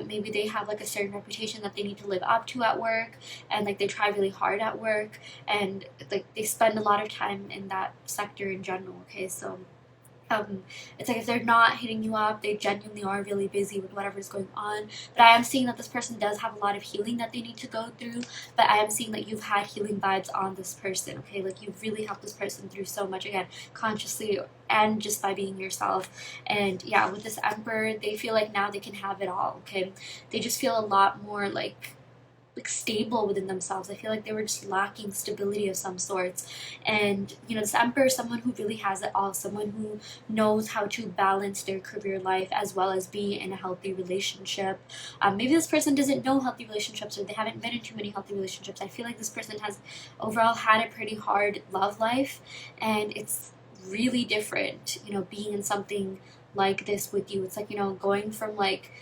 Maybe they have like a certain reputation that they need to live up to at work, and like they try really hard at work, and like they spend a lot of time in that sector in general. Okay, so it's like if they're not hitting you up, they genuinely are really busy with whatever's going on. But I am seeing that this person does have a lot of healing that they need to go through. But I am seeing that you've had healing vibes on this person, okay? Like you've really helped this person through so much, again, consciously and just by being yourself. And yeah, with this Emperor, they feel like now they can have it all, okay? They just feel a lot more like stable within themselves. I feel like they were just lacking stability of some sorts. And you know, this Emperor is someone who really has it all, someone who knows how to balance their career life as well as be in a healthy relationship. Maybe this person doesn't know healthy relationships, or they haven't been in too many healthy relationships. I feel like this person has overall had a pretty hard love life, and it's really different, you know, being in something like this with you. It's like, you know, going from like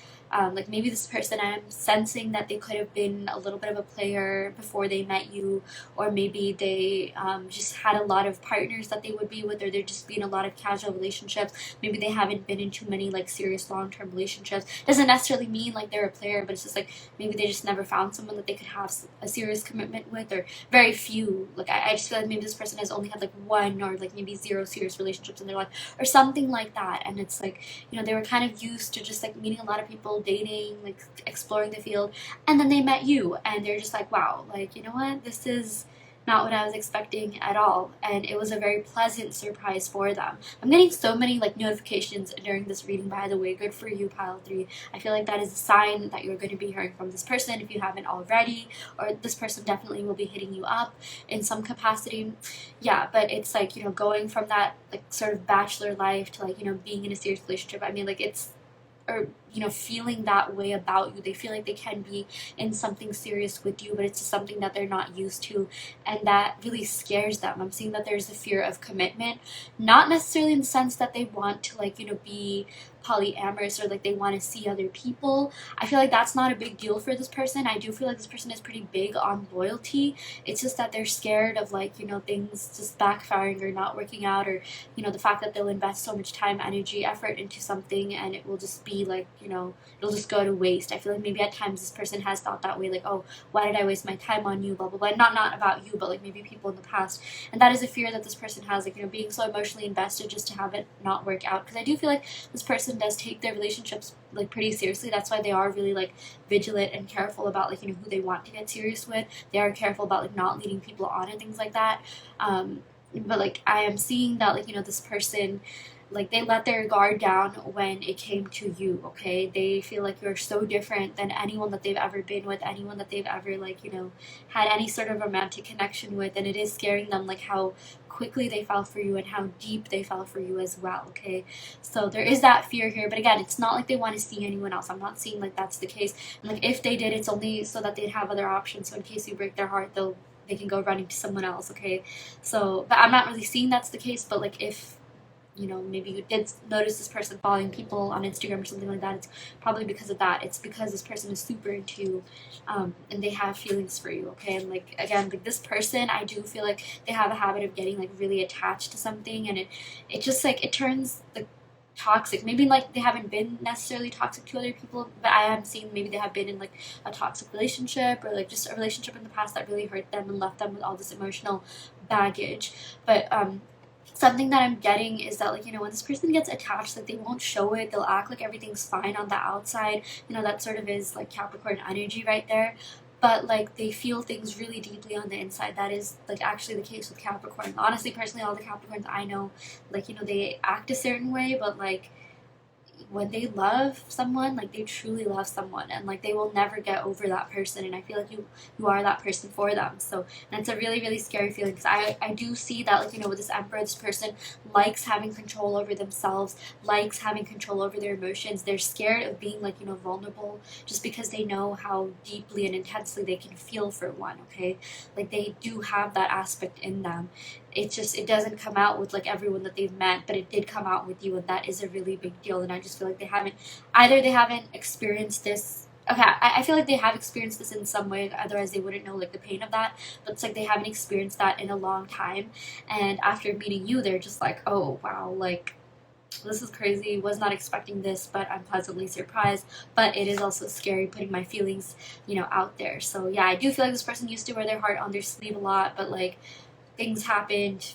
maybe this person, I'm sensing that they could have been a little bit of a player before they met you, or maybe they just had a lot of partners that they would be with, or they're just being a lot of casual relationships. Maybe they haven't been in too many like serious long-term relationships. Doesn't necessarily mean like they're a player, but it's just like maybe they just never found someone that they could have a serious commitment with, or very few. Like I just feel like maybe this person has only had like one or like maybe zero serious relationships in their life, or something like that. And it's like, you know, they were kind of used to just like meeting a lot of people, dating, like exploring the field, and then they met you, and they're just like, wow, like, you know what, this is not what I was expecting at all, and it was a very pleasant surprise for them. I'm getting so many like notifications during this reading, by the way. Good for you, pile 3. I feel like that is a sign that you're going to be hearing from this person if you haven't already, or this person definitely will be hitting you up in some capacity. Yeah, but it's like, you know, going from that like sort of bachelor life to like, you know, being in a serious relationship. I mean, like it's, or you know, feeling that way about you. They feel like they can be in something serious with you, but it's just something that they're not used to, and that really scares them. I'm seeing that there's a fear of commitment, not necessarily in the sense that they want to like, you know, be polyamorous or like they want to see other people. I feel like that's not a big deal for this person. I do feel like this person is pretty big on loyalty. It's just that they're scared of like, you know, things just backfiring or not working out, or you know, the fact that they'll invest so much time, energy, effort into something, and it will just be like, you know, it'll just go to waste. I feel like maybe at times this person has thought that way, like, oh, why did I waste my time on you, blah blah blah. Not about you, but like maybe people in the past. And that is a fear that this person has, like, you know, being so emotionally invested just to have it not work out. Because I do feel like this person does take their relationships like pretty seriously. That's why they are really like vigilant and careful about like, you know, who they want to get serious with. They are careful about like not leading people on and things like that. But like I am seeing that like, you know, this person, like they let their guard down when it came to you. Okay, they feel like you're so different than anyone that they've ever been with, anyone that they've ever like, you know, had any sort of romantic connection with, and it is scaring them like how quickly they fell for you and how deep they fell for you as well. Okay, so there is that fear here, but again, it's not like they want to see anyone else. I'm not seeing like that's the case, and like if they did, it's only so that they'd have other options, so in case you break their heart, they can go running to someone else. Okay, so but I'm not really seeing that's the case. But like if, you know, maybe you did notice this person following people on Instagram or something like that, it's probably because of that. It's because this person is super into you, and they have feelings for you. Okay, and like again, like this person, I do feel like they have a habit of getting like really attached to something, and it just like it turns like toxic. Maybe like they haven't been necessarily toxic to other people, but I am seeing maybe they have been in like a toxic relationship, or like just a relationship in the past that really hurt them and left them with all this emotional baggage. But something that I'm getting is that, like, when this person gets attached, like, they won't show it. They'll act like everything's fine on the outside. That sort of is like Capricorn energy right there. But like they feel things really deeply on the inside. That is like actually the case with Capricorn. Honestly, personally, all the Capricorns I know, like, they act a certain way, but like when they love someone, like they truly love someone, and like they will never get over that person. And I feel like you are that person for them. So, and it's a really really scary feeling, because I do see that, like, with this Emperor, this person likes having control over themselves, likes having control over their emotions. They're scared of being, like, vulnerable, just because they know how deeply and intensely they can feel for one. Okay, like they do have that aspect in them. It's just, it doesn't come out with like everyone that they've met, but it did come out with you, and that is a really big deal. And I just feel like they haven't experienced this. Okay, I feel like they have experienced this in some way, otherwise they wouldn't know like the pain of that. But it's like they haven't experienced that in a long time, and after meeting you, they're just like, oh wow, like this is crazy, was not expecting this, but I'm pleasantly surprised. But it is also scary putting my feelings, out there. So yeah, I do feel like this person used to wear their heart on their sleeve a lot, but like things happened.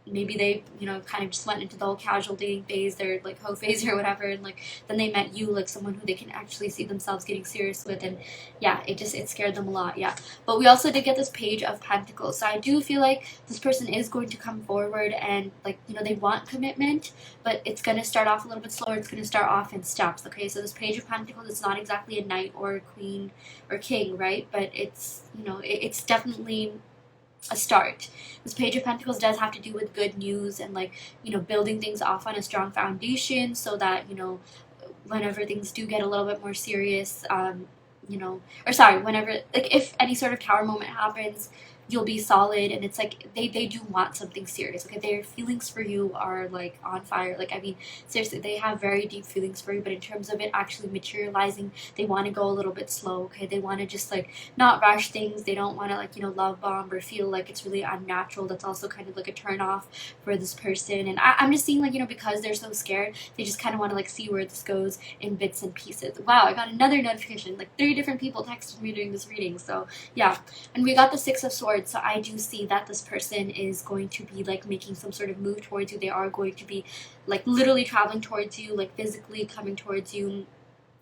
Maybe they, kind of just went into the whole casual dating phase, their like hoe phase or whatever, and like then they met you, like someone who they can actually see themselves getting serious with. And yeah, it scared them a lot. Yeah, but we also did get this Page of Pentacles, so I do feel like this person is going to come forward, and like, they want commitment, but it's going to start off a little bit slower. It's going to start off in steps. Okay, so this Page of Pentacles, it's not exactly a knight or a queen or king, right? But it's, it's definitely a start. This Page of Pentacles does have to do with good news, and like, building things off on a strong foundation, so that, whenever things do get a little bit more serious, or sorry, whenever, like, if any sort of tower moment happens, you'll be solid. And it's like they do want something serious. Okay, their feelings for you are like on fire. Like, I mean, seriously, they have very deep feelings for you, but in terms of it actually materializing, they want to go a little bit slow. Okay, they want to just like not rush things. They don't want to, like, love bomb or feel like it's really unnatural. That's also kind of like a turn off for this person. And I'm just seeing, like, because they're so scared, they just kind of want to like see where this goes in bits and pieces. Wow, I got another notification. Like 3 different people texted me during this reading. So yeah, and we got the Six of Swords. So I do see that this person is going to be like making some sort of move towards you. They are going to be like literally traveling towards you, like physically coming towards you,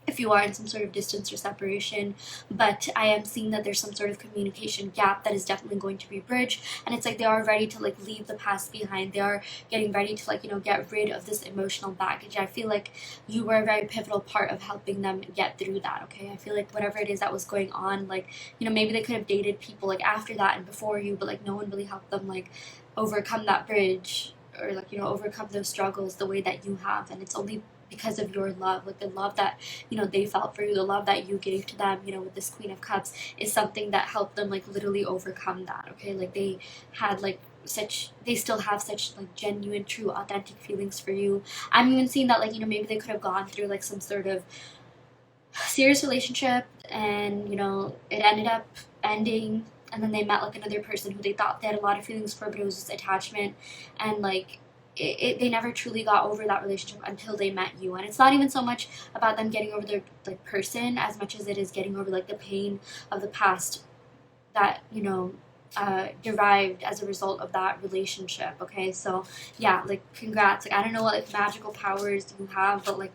if you are in some sort of distance or separation. But I am seeing that there's some sort of communication gap that is definitely going to be bridged, and it's like they are ready to like leave the past behind. They are getting ready to like, get rid of this emotional baggage. I feel like you were a very pivotal part of helping them get through that. Okay, I feel like whatever it is that was going on, like, maybe they could have dated people like after that and before you, but like no one really helped them like overcome that bridge, or like, overcome those struggles the way that you have. And it's only because of your love, like the love that, they felt for you, the love that you gave to them, with this Queen of Cups, is something that helped them like literally overcome that. Okay, like they had like they still have such like genuine, true, authentic feelings for you. I'm even seeing that, like, maybe they could have gone through like some sort of serious relationship, and it ended up ending, and then they met like another person who they thought they had a lot of feelings for, but it was just attachment. And like they never truly got over that relationship until they met you. And it's not even so much about them getting over their like person, as much as it is getting over like the pain of the past that, derived as a result of that relationship. Okay, so yeah, like congrats. Like, I don't know what like magical powers you have, but like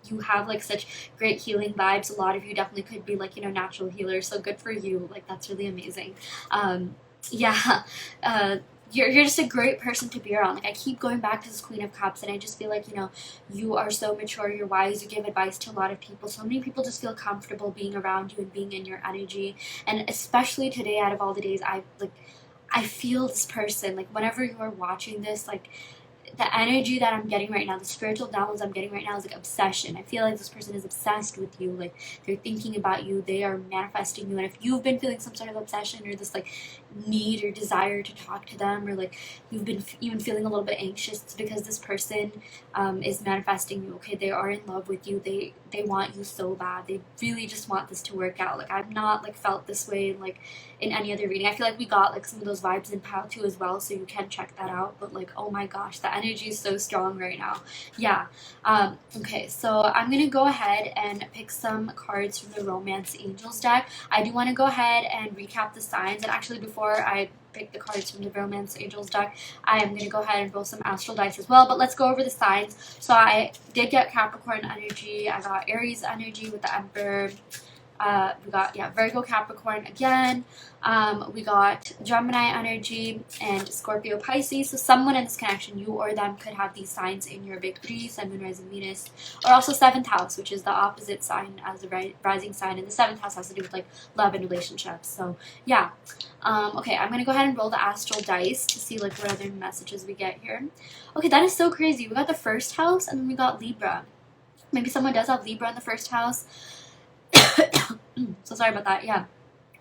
you have like such great healing vibes. A lot of you definitely could be like, natural healers, so good for you. Like, that's really amazing. Yeah, you're just a great person to be around. Like, I keep going back to this Queen of Cups, and I just feel like, you are so mature, you're wise, you give advice to a lot of people. So many people just feel comfortable being around you and being in your energy. And especially today, out of all the days, I feel this person, like, whenever you are watching this, like, the energy that I'm getting right now, the spiritual downloads I'm getting right now is like obsession. I feel like this person is obsessed with you. Like, they're thinking about you, they are manifesting you. And if you've been feeling some sort of obsession or this like need or desire to talk to them, or like you've been even feeling a little bit anxious, it's because this person is manifesting you. Okay, they are in love with you. They want you so bad. They really just want this to work out. Like, I've not like felt this way like in any other reading. I feel like we got like some of those vibes in Pal too as well, so you can check that out. But like, oh my gosh, the energy energy is so strong right now. Yeah. Okay, so I'm gonna go ahead and pick some cards from the Romance Angels deck. I do want to go ahead and recap the signs, and actually before I pick the cards from the Romance Angels deck, I am gonna go ahead and roll some astral dice as well. But let's go over the signs. So I did get Capricorn energy. I got Aries energy with the Emperor. We got, yeah, Virgo, Capricorn again. We got Gemini energy and Scorpio, Pisces. So someone in this connection, you or them, could have these signs in your big three, Sun, Moon, Rising, Venus, or also 7th house, which is the opposite sign as the rising sign. And the 7th house has to do with like love and relationships. So yeah. Okay, I'm gonna go ahead and roll the astral dice to see like what other messages we get here. Okay, that is so crazy. We got the 1st house and then we got Libra. Maybe someone does have Libra in the 1st house. So sorry about that. Yeah,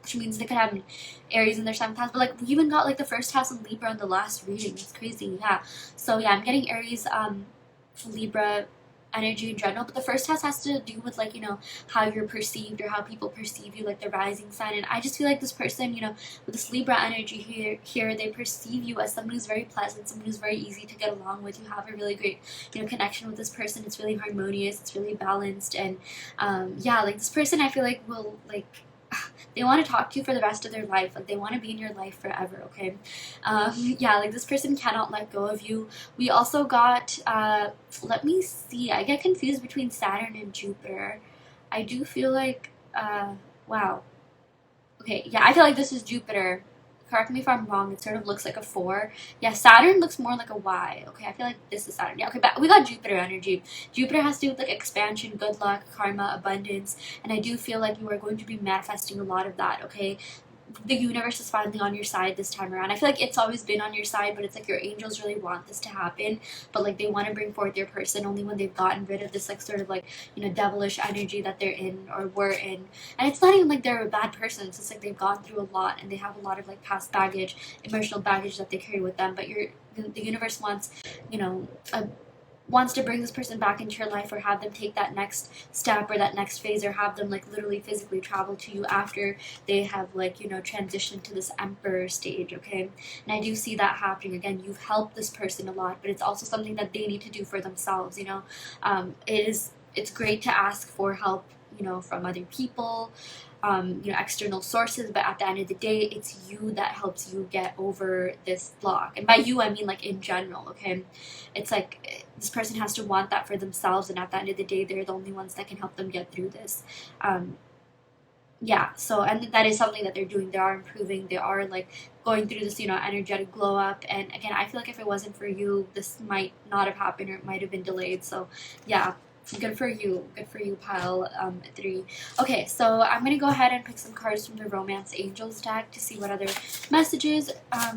which means they could have an Aries in their 7th house, but like we even got like the 1st house in Libra in the last reading. It's crazy. Yeah, so yeah, I'm getting Aries, Libra energy in general, but the 1st house has to do with like, you know, how you're perceived or how people perceive you, like the rising sign. And I just feel like this person, you know, with this Libra energy here, they perceive you as someone who's very pleasant, someone who's very easy to get along with. You have a really great, you know, connection with this person. It's really harmonious, it's really balanced, and yeah, like this person I feel like will like they want to talk to you for the rest of their life. Like they want to be in your life forever. Okay. Yeah, like this person cannot let go of you. We also got let me see, I get confused between Saturn and Jupiter. I do feel like wow, okay, yeah, I feel like this is Jupiter. Correct me if I'm wrong. It sort of looks like a 4. Yeah, Saturn looks more like a Y. Okay, I feel like this is Saturn. Yeah, okay, but we got Jupiter energy. Jupiter has to do with like expansion, good luck, karma, abundance, and I do feel like you are going to be manifesting a lot of that. Okay, the universe is finally on your side this time around. I feel like it's always been on your side, but it's like your angels really want this to happen, but like they want to bring forth your person only when they've gotten rid of this like sort of like, you know, devilish energy that they're in or were in. And it's not even like they're a bad person. It's just like they've gone through a lot and they have a lot of like past baggage, emotional baggage that they carry with them. But the universe wants, you know, wants to bring this person back into your life, or have them take that next step or that next phase, or have them like literally physically travel to you after they have like, you know, transitioned to this emperor stage. Okay, and I do see that happening. Again, you've helped this person a lot, but it's also something that they need to do for themselves. You know, it's great to ask for help, you know, from other people, you know, external sources, but at the end of the day, it's you that helps you get over this block. And by you, I mean like in general. Okay, it's like this person has to want that for themselves, and at the end of the day, they're the only ones that can help them get through this. Yeah, so, and that is something that they're doing. They are improving. They are like going through this, you know, energetic glow up. And again, I feel like if it wasn't for you, this might not have happened, or it might have been delayed. So yeah, good for you, pile 3. Okay, so I'm gonna go ahead and pick some cards from the Romance Angels deck to see what other messages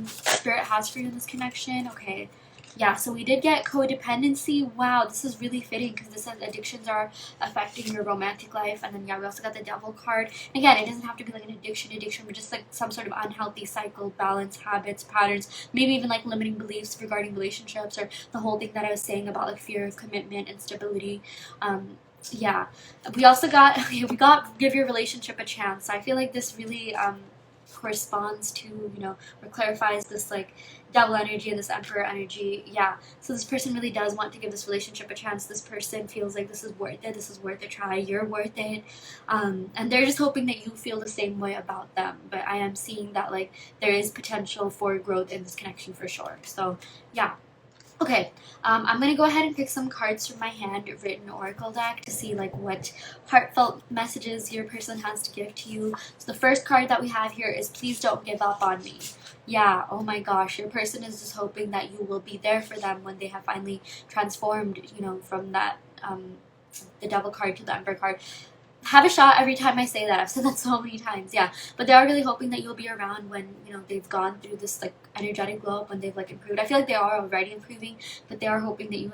Spirit has for you in this connection. Okay, yeah, so we did get codependency. Wow, this is really fitting because this says addictions are affecting your romantic life. And then yeah, we also got the Devil card. And again, it doesn't have to be like an addiction, but just like some sort of unhealthy cycle, balance, habits, patterns, maybe even like limiting beliefs regarding relationships, or the whole thing that I was saying about like fear of commitment and stability. Yeah, we also got give your relationship a chance. I feel like this really corresponds to, you know, or clarifies this like devil energy and this emperor energy. Yeah, so this person really does want to give this relationship a chance. This person feels like this is worth it, this is worth a try, you're worth it, and they're just hoping that you feel the same way about them. But I am seeing that like there is potential for growth in this connection for sure. So yeah. Okay, I'm going to go ahead and pick some cards from my handwritten oracle deck to see like what heartfelt messages your person has to give to you. So the first card that we have here is Please Don't Give Up on Me. Yeah, oh my gosh, your person is just hoping that you will be there for them when they have finally transformed, you know, from that the Devil card to the Emperor card. Have a shot every time I say that. I've said that so many times, yeah. But they are really hoping that you'll be around when, you know, they've gone through this like energetic glow up, when they've like improved. I feel like they are already improving, but they are hoping that you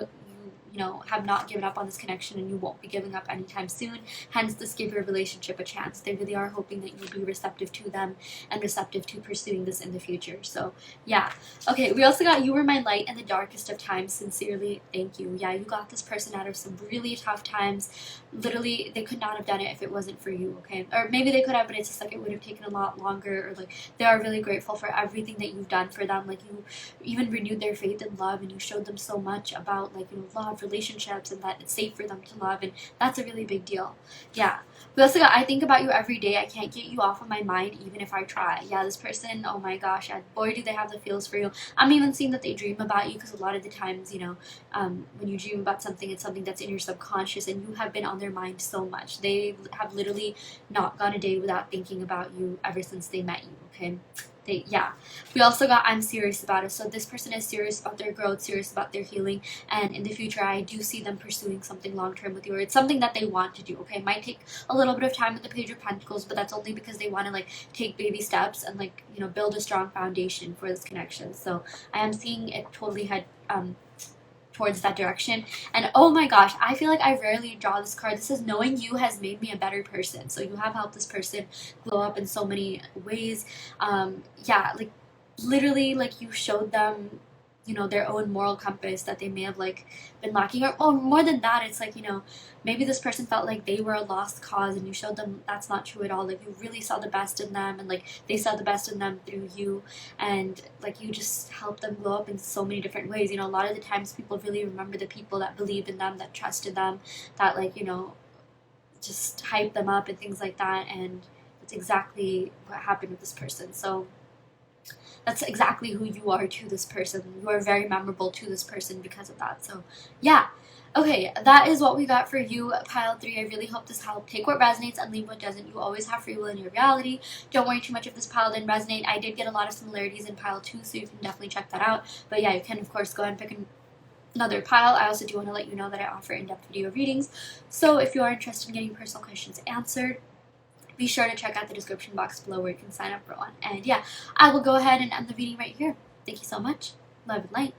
you know, have not given up on this connection, and you won't be giving up anytime soon. Hence, this give your relationship a chance. They really are hoping that you'll be receptive to them and receptive to pursuing this in the future. So yeah. Okay, we also got, you were my light in the darkest of times. Sincerely, thank you. Yeah, you got this person out of some really tough times. Literally, they could not have done it if it wasn't for you, okay? Or maybe they could have, but it's just like it would have taken a lot longer. Or like, they are really grateful for everything that you've done for them. Like, you even renewed their faith in love, and you showed them so much about, like, you know, love, relationships, and that it's safe for them to love, and that's a really big deal. Yeah. We also got, I think about you every day. I can't get you off of my mind even if I try. Yeah, this person, oh my gosh, yeah, boy, do they have the feels for you. I'm even seeing that they dream about you, because a lot of the times, you know, when you dream about something, it's something that's in your subconscious, and you have been on their mind so much. They have literally not gone a day without thinking about you ever since they met you, okay? Yeah. We also got, I'm serious about it. So this person is serious about their growth, serious about their healing, and in the future I do see them pursuing something long term with you, or it's something that they want to do. Okay, it might take a little bit of time with the Page of Pentacles, but that's only because they want to like take baby steps and like, you know, build a strong foundation for this connection. So I am seeing it totally head towards that direction. And oh my gosh, I feel like I rarely draw this card. This is, knowing you has made me a better person. So you have helped this person glow up in so many ways. Yeah, like literally, like you showed them, you know, their own moral compass that they may have like been lacking. Or oh, more than that, it's like, you know, maybe this person felt like they were a lost cause, and you showed them that's not true at all. Like, you really saw the best in them, and like they saw the best in them through you, and like you just helped them glow up in so many different ways. You know, a lot of the times people really remember the people that believed in them, that trusted them, that like, you know, just hype them up and things like that. And that's exactly what happened with this person. So that's exactly who you are to this person. You are very memorable to this person because of that. So yeah. Okay, that is what we got for you, pile 3. I really hope this helped. Take what resonates and leave what doesn't. You always have free will in your reality. Don't worry too much if this pile didn't resonate. I did get a lot of similarities in pile 2, so you can definitely check that out. But yeah, you can of course go and pick another pile. I also do want to let you know that I offer in-depth video readings. So if you are interested in getting personal questions answered, be sure to check out the description box below where you can sign up for one. And yeah, I will go ahead and end the reading right here. Thank you so much. Love and light.